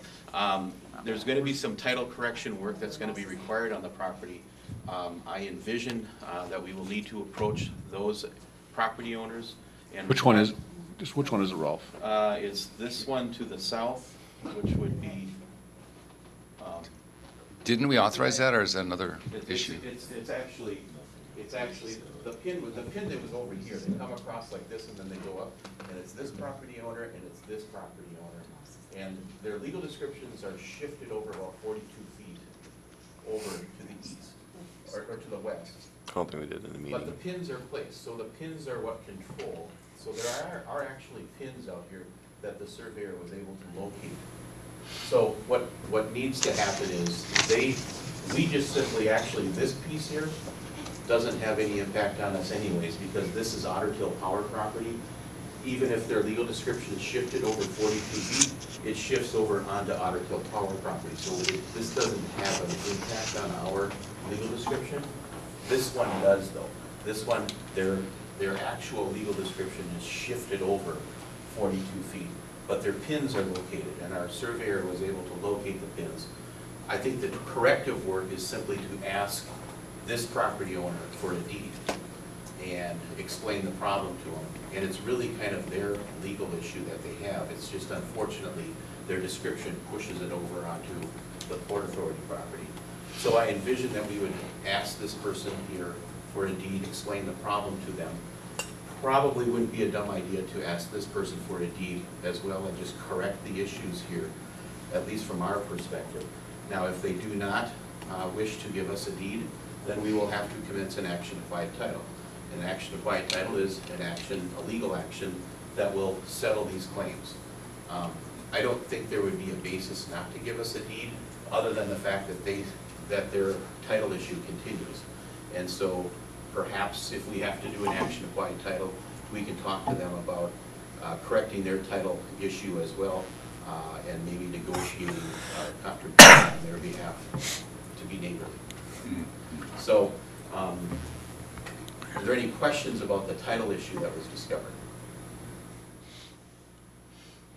S6: there's gonna be some title correction work that's gonna be required on the property. I envision that we will need to approach those property owners and.
S4: Which one is it, Rolf?
S6: It's this one to the south, which would be,
S3: Didn't we authorize that, or is that another issue?
S6: It's actually, the pin that was over here, they come across like this and then they go up, and it's this property owner and it's this property owner. And their legal descriptions are shifted over about 42 feet over to the east.
S14: or to the west.
S13: I don't think we did in the
S14: But the
S13: meeting.
S14: pins are placed, so the pins are what control. So there are actually pins out here that the surveyor was able to locate. So what needs to happen is we just simply, actually, this piece here doesn't have any impact on us anyways, because this is Otter Tail Power property. Even if their legal description is shifted over 42 feet, it shifts over onto Otter Tail Power property. So this doesn't have an impact on our legal description. This one does though. This one, their actual legal description is shifted over 42 feet, but their pins are located, and our surveyor was able to locate the pins. I think the corrective work is simply to ask this property owner for a deed and explain the problem to them. And it's really kind of their legal issue that they have. It's just unfortunately, their description pushes it over onto the Port Authority property. So I envision that we would ask this person here for a deed, explain the problem to them. Probably wouldn't be a dumb idea to ask this person for a deed as well and just correct the issues here, at least from our perspective. Now, if they do not wish to give us a deed, then we will have to commence an action to quiet title. An action to quiet title is an action, a legal action, that will settle these claims. I don't think there would be a basis not to give us a deed, other than the fact that their title issue continues. And so perhaps if we have to do an action to quiet title, we can talk to them about correcting their title issue as well, and maybe negotiating contribution on their behalf to be neighborly. So, are there any questions about the title issue that was discovered?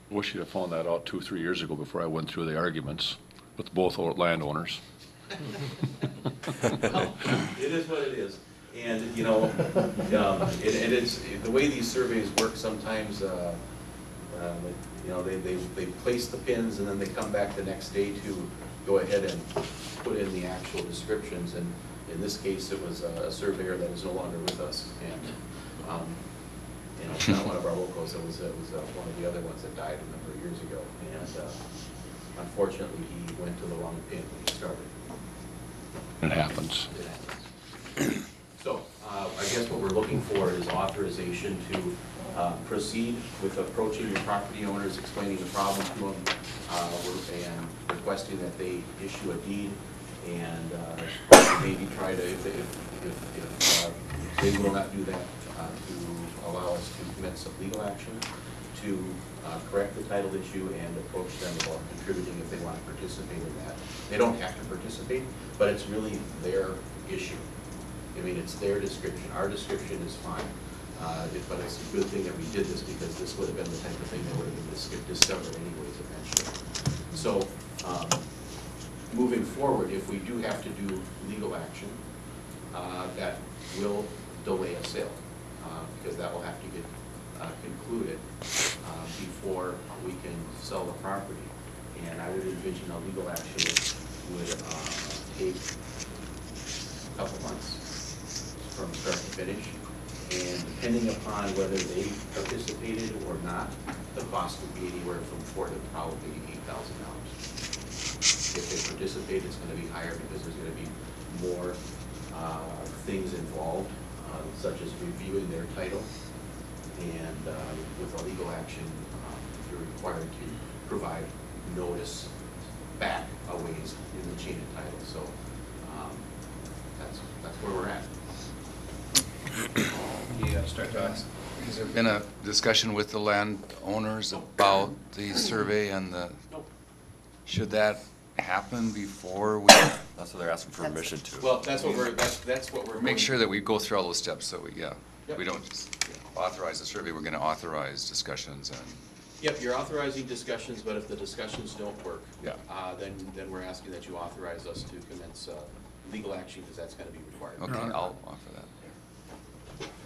S4: Wish you'd have found that out 2 or 3 years ago before I went through the arguments with both landowners.
S14: Well, it is what it is. And, you know, and it's, the way these surveys work sometimes, you know, they place the pins and then they come back the next day to go ahead and put in the actual descriptions. And in this case, it was a surveyor that is no longer with us. And, you know, it's not one of our locals, it was one of the other ones that died a number of years ago. And unfortunately, he went to the wrong pin when he started.
S4: It happens.
S14: It happens. So, I guess what we're looking for is authorization to proceed with approaching the property owners, explaining the problem to them, and requesting that they issue a deed, and maybe try to, if they will not do that, to allow us to commence some legal action to correct the title issue and approach them about contributing if they want to participate in that. They don't have to participate, but it's really their issue. I mean, it's their description. Our description is fine. But it's a good thing that we did this, because this would have been the type of thing that would have been discovered anyways eventually. So, moving forward, if we do have to do legal action, that will delay a sale, because that will have to get concluded before we can sell the property. And I would envision a legal action would take a couple months from start to finish. And depending upon whether they participated or not, the cost would be anywhere from $4,000 to probably $8,000. If they participate, it's going to be higher, because there's going to be more things involved, such as reviewing their title. And with a legal action, you're required to provide notice back a ways in the chain of title. So that's where we're at.
S6: Start talks.
S3: Has there been a discussion with the landowners about the survey and the, should that happen before we
S13: That's what they're asking for permission to.
S14: Well, that's what we're.
S3: make sure that we go through all those steps, so we,
S14: Yep.
S3: we don't just authorize the survey, we're gonna authorize discussions and.
S14: Yep, you're authorizing discussions, but if the discussions don't work,
S3: Yeah.
S14: then we're asking that you authorize us to commence legal action, because that's going to be required.
S3: Okay, I'll offer that.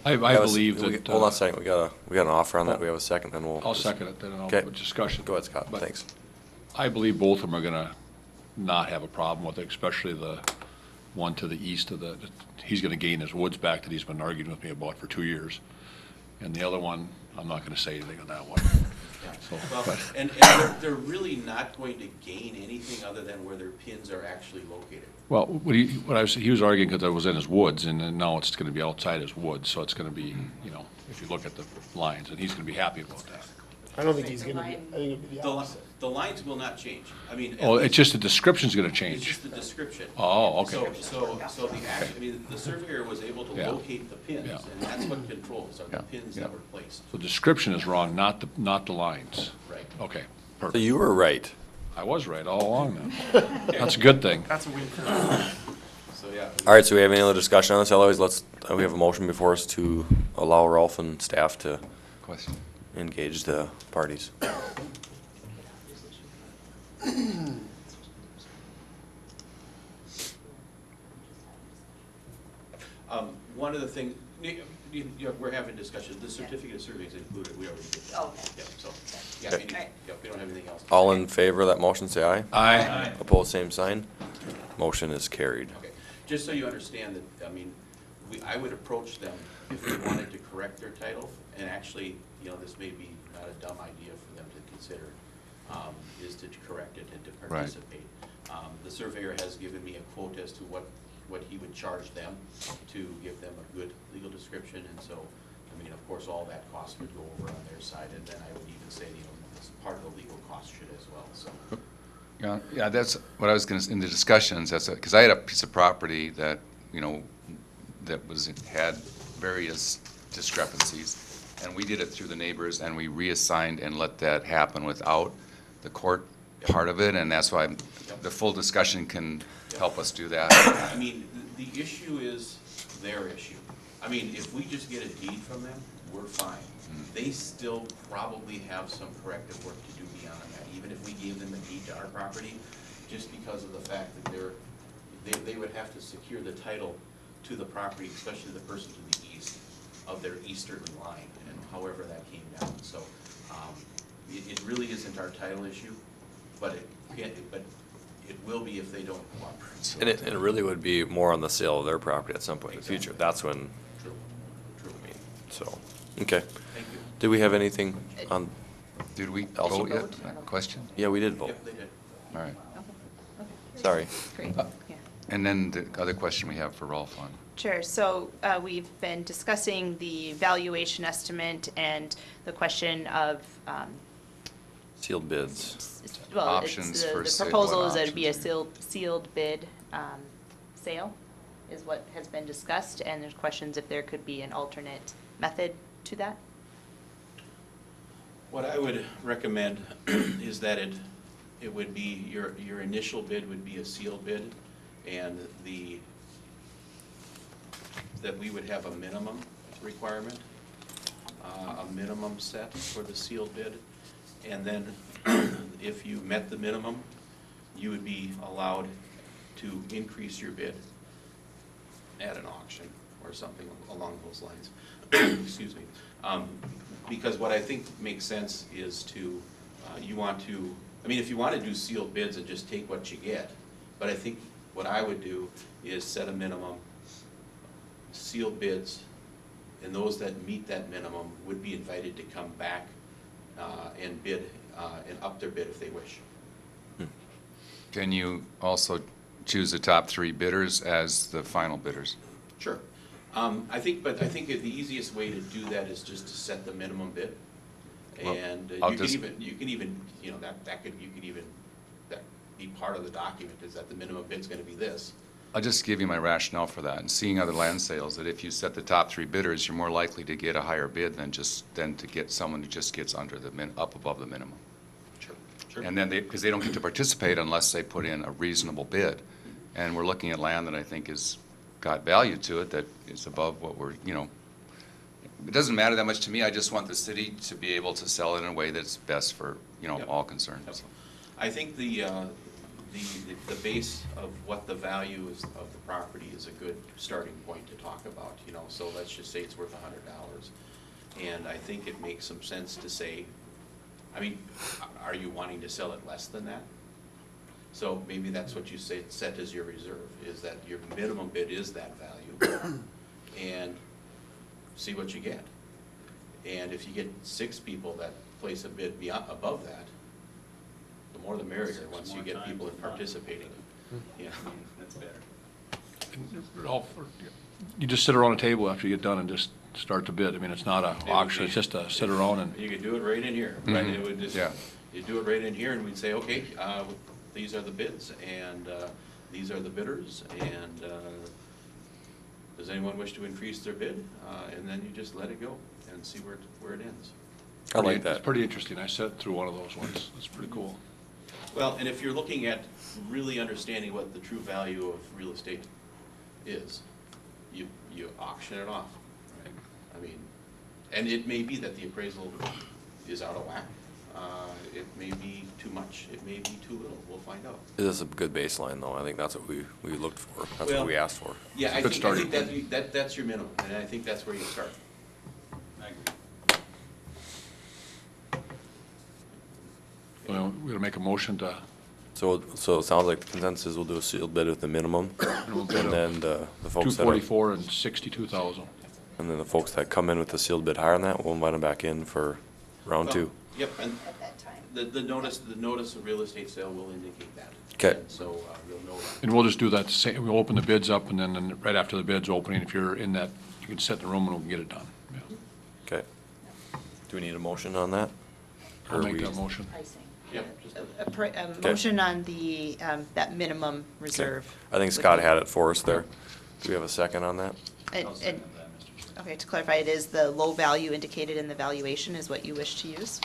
S4: I believe that.
S13: Hold on a second, we got an offer on that, we have a second, then we'll.
S4: I'll second it, then I'll
S13: Okay.
S4: have a discussion.
S13: Go ahead, Scott,
S4: But
S13: thanks.
S4: I believe both of them are gonna not have a problem with it, especially the one to the east of he's gonna gain his woods back that he's been arguing with me about for 2 years. And the other one, I'm not gonna say anything on that one. So,
S14: Well,
S4: but-
S14: and they're really not going to gain anything other than where their pins are actually located.
S4: Well, he was arguing because it was in his woods, and then now it's gonna be outside his woods, so it's gonna be, you know, if you look at the lines, and he's gonna be happy about that.
S7: I don't think he's gonna be, I think it'll be the
S14: The,
S7: opposite.
S14: the lines will not change. I mean.
S4: Oh,
S14: at
S4: it's just the description's gonna
S14: It's
S4: change.
S14: just the description.
S4: Oh, okay.
S14: So the act, I mean, the surveyor was able to
S4: Yeah.
S14: locate the pins,
S4: Yeah.
S14: and that's what controls, are the
S3: Yeah,
S14: pins
S3: yeah.
S14: that were placed.
S4: So description is wrong, not the lines.
S14: Right.
S4: Okay,
S13: So
S4: perfect.
S13: you were right.
S4: I was right all along then. That's a good thing.
S7: That's a win for us.
S14: So, yeah.
S13: All right, so we have any other discussion on this? Otherwise, we have a motion before us to allow Ralph and staff to
S3: Question.
S13: engage the parties.
S14: One of the things, we're having discussions, the certificate of survey is included, we already did that.
S11: Oh, okay.
S14: Yeah, so, yeah,
S13: Okay.
S14: we don't have anything else.
S13: All in favor of that motion, say aye.
S4: Aye.
S13: Opposed, same sign. Motion is carried.
S14: Okay, just so you understand that, I mean, I would approach them if they wanted to correct their title, and actually, you know, this may be not a dumb idea for them to consider, is to correct it and to
S3: Right.
S14: participate. The surveyor has given me a quote as to what he would charge them to give them a good legal description, and so, I mean, of course, all that cost would go over on their side, and then I would even say, you know, this part of the legal cost should as well, so.
S3: Yeah, that's what I was gonna, in the discussions, because I had a piece of property that, you know, that had various discrepancies, and we did it through the neighbors, and we reassigned and let that happen without the court part of it, and that's why the full discussion can help us do that.
S14: I mean, the issue is their issue. I mean, if we just get a deed from them, we're fine. They still probably have some corrective work to do beyond that, even if we gave them a deed to our property, just because of the fact that they would have to secure the title to the property, especially the person to the east of their easterly line, and however that came down. So, it really isn't our title issue, but it will be if they don't cooperate.
S13: And it really would be more on the sale of their property at some point in the future. That's when,
S14: True, true.
S13: I mean, so, okay.
S14: Thank you.
S13: Did we have anything on,
S3: Did we
S13: Also
S3: vote yet?
S11: vote?
S3: That question?
S13: yeah, we did vote.
S14: Yep, they did.
S3: All right.
S13: Sorry.
S11: Great,
S3: Uh,
S11: yeah.
S3: And then the other question we have for Rolf on.
S11: Sure, so we've been discussing the valuation estimate and the question of,
S13: Sealed bids.
S11: well,
S3: Options
S11: it's,
S3: for
S11: the
S3: sale,
S11: proposal
S3: what
S11: is that it'd be a
S3: options?
S11: sealed bid sale is what has been discussed, and there's questions if there could be an alternate method to that.
S14: What I would recommend is that it would be, your initial bid would be a sealed bid, and that we would have a minimum requirement, a minimum set for the sealed bid. And then if you met the minimum, you would be allowed to increase your bid at an auction or something along those lines. Excuse me. Because what I think makes sense is to, you want to, I mean, if you want to do sealed bids and just take what you get, but I think what I would do is set a minimum, sealed bids, and those that meet that minimum would be invited to come back and bid, and up their bid if they wish.
S3: Can you also choose the top three bidders as the final bidders?
S14: Sure. I think the easiest way to do that is just to set the minimum bid.
S3: Well,
S14: And
S3: I'll
S14: you can
S3: just-
S14: even, you know, that could be part of the document, is that the minimum bid's gonna be this.
S3: I'll just give you my rationale for that. And seeing other land sales, that if you set the top three bidders, you're more likely to get a higher bid than to get someone who just gets under up above the minimum.
S14: Sure. Sure.
S3: And then because they don't get to participate unless they put in a reasonable bid. And we're looking at land that I think has got value to it that is above what we're, you know, it doesn't matter that much to me. I just want the city to be able to sell it in a way that's best for, you know,
S14: Yep.
S3: all concerned.
S14: Yep. I think the base of what the value is of the property is a good starting point to talk about, you know, so let's just say it's worth $100. And I think it makes some sense to say, I mean, are you wanting to sell it less than that? So maybe that's what you say, set as your reserve, is that your minimum bid is that value, and see what you get. And if you get 6 people that place a bid beyond, above that, the more the merrier, once you get people participating. Yeah.
S6: That's better.
S4: You just sit around a table after you get done and just start to bid. I mean, it's not an auction, it's just a sit around and,
S14: You could do it right in here, right?
S4: Mhm.
S14: It would just,
S4: Yeah.
S14: you do it right in here and we'd say, okay, these are the bids and, these are the bidders and, does anyone wish to increase their bid? And then you just let it go and see where it ends.
S13: I like that.
S4: It's pretty interesting. I sat through one of those ones. It's pretty cool.
S14: Well, and if you're looking at really understanding what the true value of real estate is, you auction it off. Right? I mean, and it may be that the appraisal is out of whack. It may be too much, it may be too little, we'll find out.
S13: This is a good baseline, though. I think that's what we looked for. That's
S14: Well,
S13: what we asked for.
S14: Yeah, I
S4: Good
S14: think
S4: starting
S14: that's your minimum, and I think that's where you start.
S6: I agree.
S4: Well, we're gonna make a motion to,
S13: So it sounds like the consensus will do a sealed bid with the minimum,
S4: minimum bid
S13: and
S4: of
S13: then the folks that are,
S4: 244 and 62,000.
S13: and then the folks that come in with the sealed bid higher than that, we'll invite them back in for round
S14: Well,
S13: two.
S14: Yep, and the notice of real estate sale will indicate that.
S13: 'Kay.
S14: And so, you'll know that.
S4: And we'll just do that, we'll open the bids up, and then right after the bids opening, if you're in that, you can sit in the room and we'll get it done. Yeah.
S13: Okay. Do we need a motion on that?
S4: I'll
S13: Or
S4: make
S13: we-
S4: that motion.
S14: Yep, just
S11: A motion on the, that minimum reserve.
S13: I think Scott had it for us there. Do we have a second on that?
S11: And-
S6: I'll
S11: and-
S6: second that, Mr. Chair.
S11: Okay, to clarify, it is the low value indicated in the valuation is what you wish to use?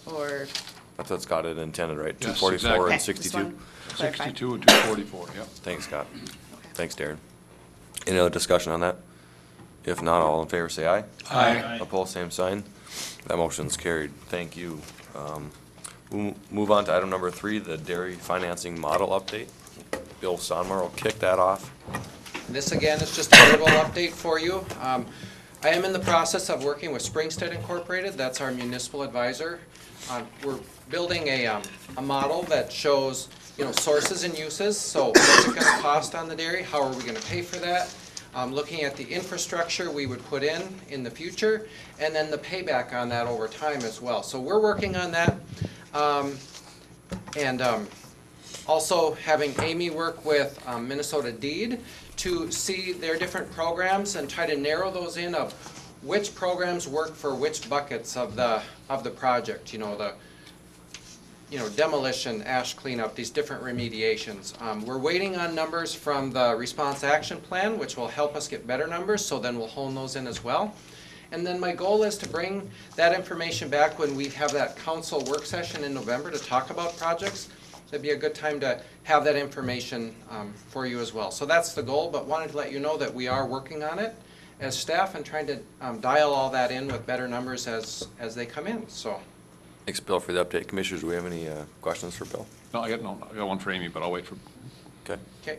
S11: Or,
S13: That's what Scott had intended, right?
S4: Yes,
S13: 244
S11: okay,
S13: and
S11: just
S13: 62?
S11: wanted to clarify.
S4: 62 and 244, yep.
S13: Thanks, Scott. Thanks, Darren. Any other discussion on that? If not, all in favor, say aye.
S4: Aye.
S13: Opposed, same sign. That motion's carried. Thank you. We'll move on to item number 3, the dairy financing model update. Bill Sonmar will kick that off.
S9: This again is just a little update for you. I am in the process of working with Springstead Incorporated, that's our municipal advisor. We're building a model that shows, sources and uses, so what's it gonna cost on the dairy, how are we gonna pay for that? Looking at the infrastructure we would put in the future, and then the payback on that over time as well. So we're working on that. Also having Amy work with Minnesota Deed to see their different programs and try to narrow those in of which programs work for which buckets of the project, demolition, ash cleanup, these different remediations. We're waiting on numbers from the response action plan, which will help us get better numbers, so then we'll hone those in as well. And then my goal is to bring that information back when we have that council work session in November to talk about projects. That'd be a good time to have that information for you as well. So that's the goal, but wanted to let you know that we are working on it as staff and trying to dial all that in with better numbers as they come in, so.
S13: Thanks, Bill, for the update. Commissioners, do we have any questions for Bill?
S4: No, I got one for Amy, but I'll wait for,
S13: Okay.
S9: Okay.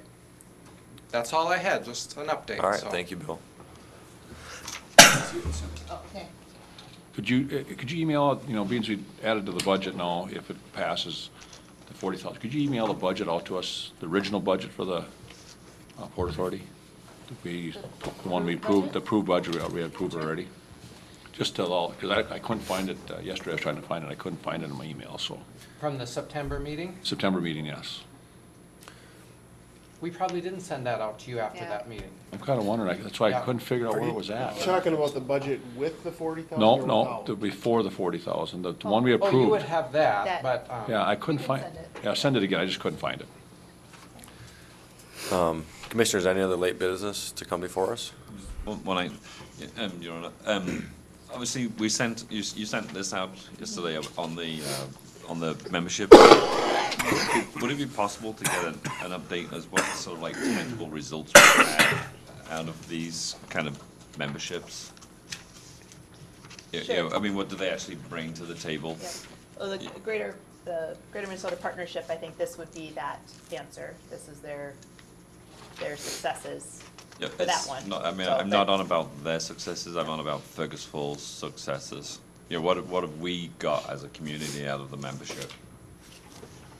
S9: That's all I had, just an update.
S13: All right,
S9: so.
S13: thank you, Bill.
S11: okay.
S4: could you email out, being we added to the budget now, if it passes the 40,000, could you email the budget out to us, the original budget for the Port Authority? The one we approved, the approved budget, we had approved already. Just to allow, because I couldn't find it, yesterday I was trying to find it, I couldn't find it in my email, so.
S9: From the September meeting?
S4: September meeting, yes.
S9: We probably didn't send that out to you after
S11: Yeah.
S9: that meeting.
S4: I'm kind of wondering, that's why I
S9: Yeah.
S4: couldn't figure out where it was at.
S7: Talking about the budget with the 40,000?
S4: No, before the 40,000, the one we
S9: Oh, you would
S4: approved.
S9: have that,
S11: That-
S9: but.
S4: Yeah, I couldn't find,
S11: send it.
S4: yeah, send it again, I just couldn't find it.
S13: Commissioners, any other late business to come before us?
S1: Your Honor, obviously, you sent this out yesterday on the membership. Would it be possible to get an update as what sort of like tangible results we had out of these kind of memberships?
S15: Sure.
S1: I mean, what do they actually bring to the table?
S15: Yeah. Well, the Greater Minnesota Partnership, I think this would be that answer. This is their successes
S1: Yeah,
S15: for that
S1: it's
S15: one.
S1: not- I mean,
S15: So,
S1: I'm
S15: but-
S1: not on about their successes, I'm on about Fergus Falls' successes. What have we got as a community out of the membership?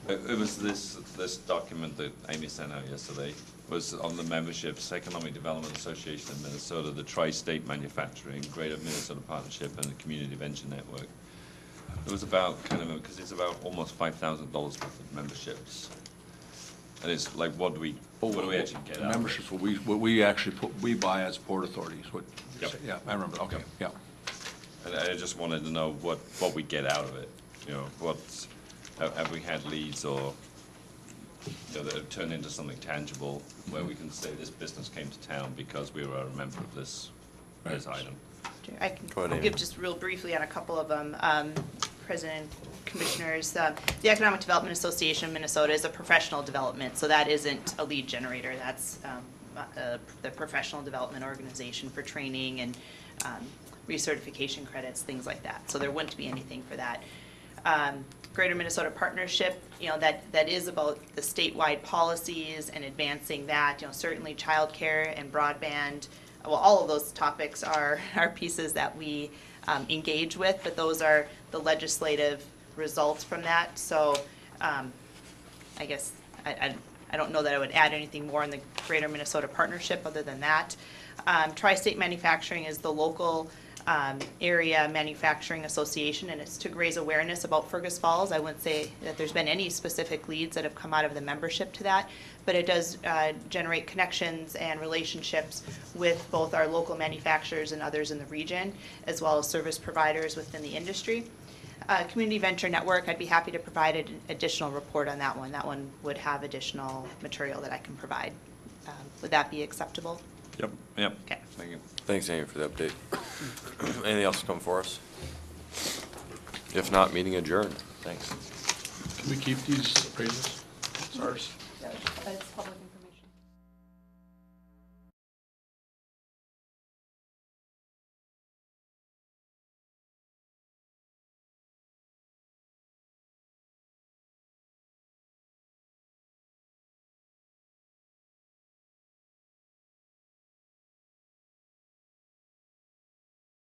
S1: It was this document that Amy sent out yesterday, was on the memberships, Economic Development Association of Minnesota, the Tri-State Manufacturing, Greater Minnesota Partnership, and the Community Venture Network. It was about because it's about almost $5,000 worth of memberships. And it's like, what do we actually get out of it?
S4: Memberships, what we actually we buy as Port Authority is what,
S1: Yep.
S4: yeah, I remember, okay, yeah.
S1: And I just wanted to know what we get out of it. You know, have we had leads or, you know, that have turned into something tangible where we can say this business came to town because we were a member of this item.
S11: I can
S13: Go ahead,
S11: I'll
S13: Amy.
S11: give just real briefly on a couple of them. President, Commissioners, the Economic Development Association of Minnesota is a professional development, so that isn't a lead generator. That's the professional development organization for training and recertification credits, things like that. So there wouldn't be anything for that. Greater Minnesota Partnership, you know, that is about the statewide policies and advancing that. You know, certainly childcare and broadband. Well, all of those topics are pieces that we engage with, but those are the legislative results from that. So I guess I don't know that I would add anything more in the Greater Minnesota Partnership other than that. Tri-State Manufacturing is the local area manufacturing association, and it's to raise awareness about Fergus Falls. I wouldn't say that there's been any specific leads that have come out of the membership to that, but it does generate connections and relationships with both our local manufacturers and others in the region, as well as service providers within the industry. Community Venture Network, I'd be happy to provide an additional report on that one. That one would have additional material that I can provide. Would that be acceptable?
S1: Yep.
S11: Okay.
S1: Thank you.
S13: Thanks, Amy, for the update. Anything else to come for us? If not, meeting adjourned. Thanks.
S4: Can we keep these appraisals? It's ours.